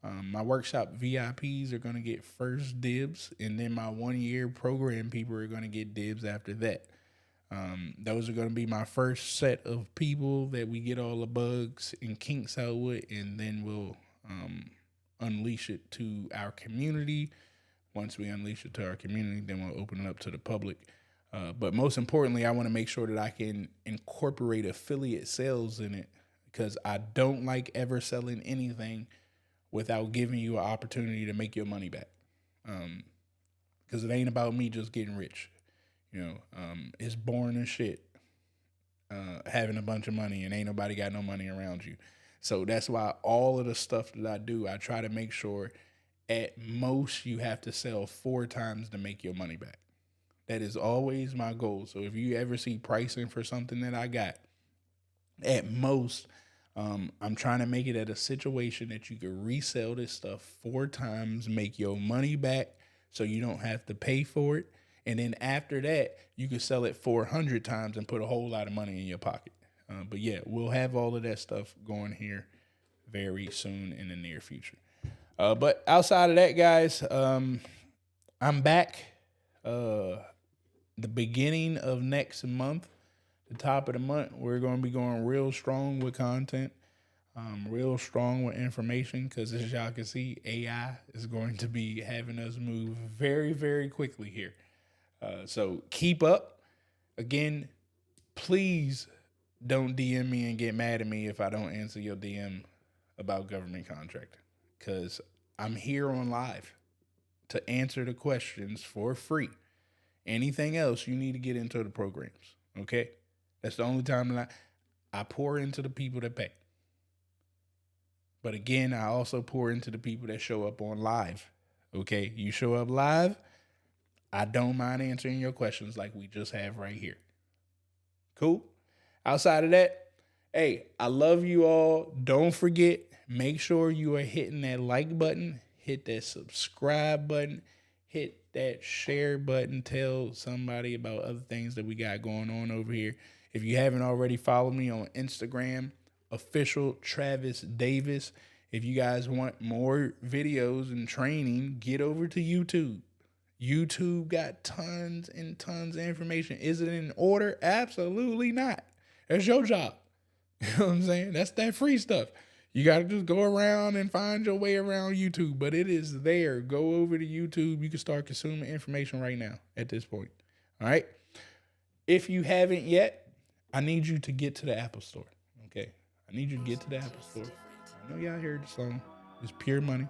my workshop VIPs are going to get first dibs, and then my 1 year program people are going to get dibs after that. Those are going to be my first set of people that we get all the bugs and kinks out with, and then we'll unleash it to our community. Once we unleash it to our community, then we'll open it up to the public. But most importantly, I want to make sure that I can incorporate affiliate sales in it, because I don't like ever selling anything without giving you an opportunity to make your money back. Because it ain't about me just getting rich. It's boring as shit having a bunch of money and ain't nobody got no money around you. So that's why all of the stuff that I do, I try to make sure at most you have to sell 4 times to make your money back. That is always my goal. So if you ever see pricing for something that I got, at most, I'm trying to make it at a situation that you can resell this stuff 4 times, make your money back so you don't have to pay for it. And then after that, you can sell it 400 times and put a whole lot of money in your pocket. But yeah, we'll have all of that stuff going here very soon in the near future. But outside of that, guys, I'm back. The beginning of next month, the top of the month, we're going to be going real strong with content, real strong with information, because as y'all can see, AI is going to be having us move very, very quickly here. So keep up. Again, please don't DM me and get mad at me if I don't answer your DM about government contracting, because I'm here on live to answer the questions for free. Anything else, you need to get into the programs, okay? That's the only time that I pour into the people that pay. But again, I also pour into the people that show up on live, okay? You show up live, I don't mind answering your questions like we just have right here. Cool? Outside of that, hey, I love you all. Don't forget, make sure you are hitting that like button, hit that subscribe button, hit that share button, tell somebody about other things that we got going on over here. If you haven't already, follow me on Instagram, official Travis Davis. If you guys want more videos and training, get over to YouTube. YouTube got tons and tons of information. Is it in order? Absolutely not. That's your job. You know what I'm saying? That's that free stuff. You got to just go around and find your way around YouTube, but it is there. Go over to YouTube. You can start consuming information right now at this point. All right. If you haven't yet, I need you to get to the Apple Store. Okay. I need you to get to the Apple Store. I know y'all heard the song. It's Pure Money.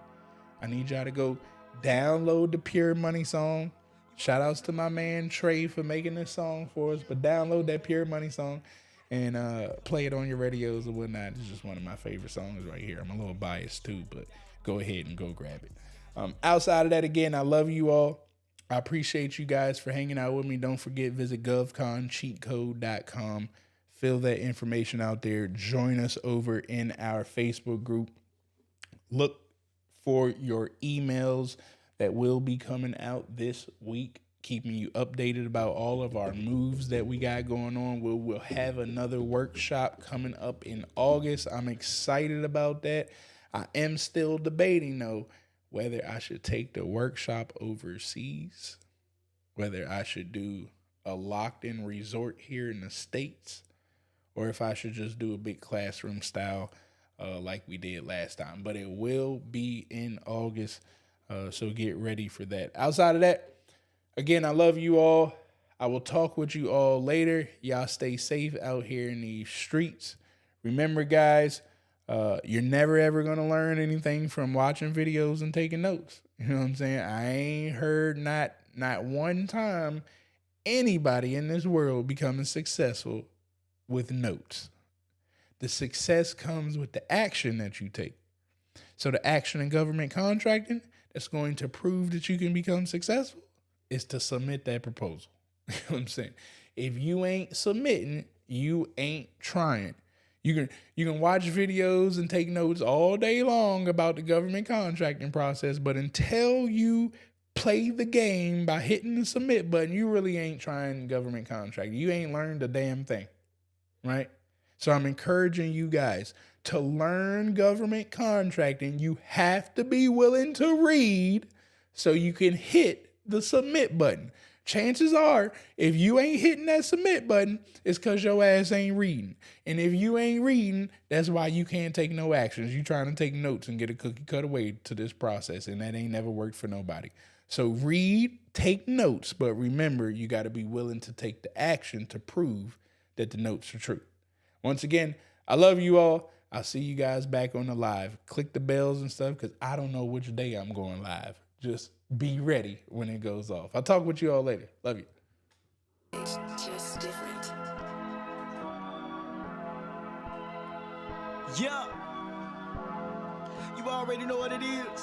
I need y'all to go download the Pure Money song. Shout outs to my man Trey for making this song for us, but download that Pure Money song and play it on your radios or whatnot. It's just one of my favorite songs right here. I'm a little biased too, but go ahead and go grab it. Outside of that, again, I love you all. I appreciate you guys for hanging out with me. Don't forget, visit govconcheatcode.com. Fill that information out there. Join us over in our Facebook group. Look for your emails that will be coming out this week, keeping you updated about all of our moves that we got going on. We'll have another workshop coming up in August. I'm excited about that. I am still debating, though, whether I should take the workshop overseas, whether I should do a locked-in resort here in the States, or if I should just do a big classroom style like we did last time. But it will be in August, so get ready for that. Outside of that, again, I love you all. I will talk with you all later. Y'all stay safe out here in these streets. Remember, guys, You're never ever gonna learn anything from watching videos and taking notes. You know what I'm saying? I ain't heard not one time anybody in this world becoming successful with notes. The success comes with the action that you take. So the action in government contracting that's going to prove that you can become successful is to submit that proposal. You know what I'm saying? If you ain't submitting, you ain't trying. You can watch videos and take notes all day long about the government contracting process, but until you play the game by hitting the submit button, you really ain't trying government contracting. You ain't learned a damn thing, right? So I'm encouraging you guys to learn government contracting. You have to be willing to read so you can hit the submit button. Chances are, if you ain't hitting that submit button, it's because your ass ain't reading. And if you ain't reading, that's why you can't take no actions. You trying to take notes and get a cookie cut away to this process, and that ain't never worked for nobody. So read, take notes, but remember, you got to be willing to take the action to prove that the notes are true. Once again, I love you all. I'll see you guys back on the live. Click the bells and stuff because I don't know which day I'm going live. Just be ready when it goes off. I'll talk with you all later. Love you. It's just different. Yeah. You already know what it is.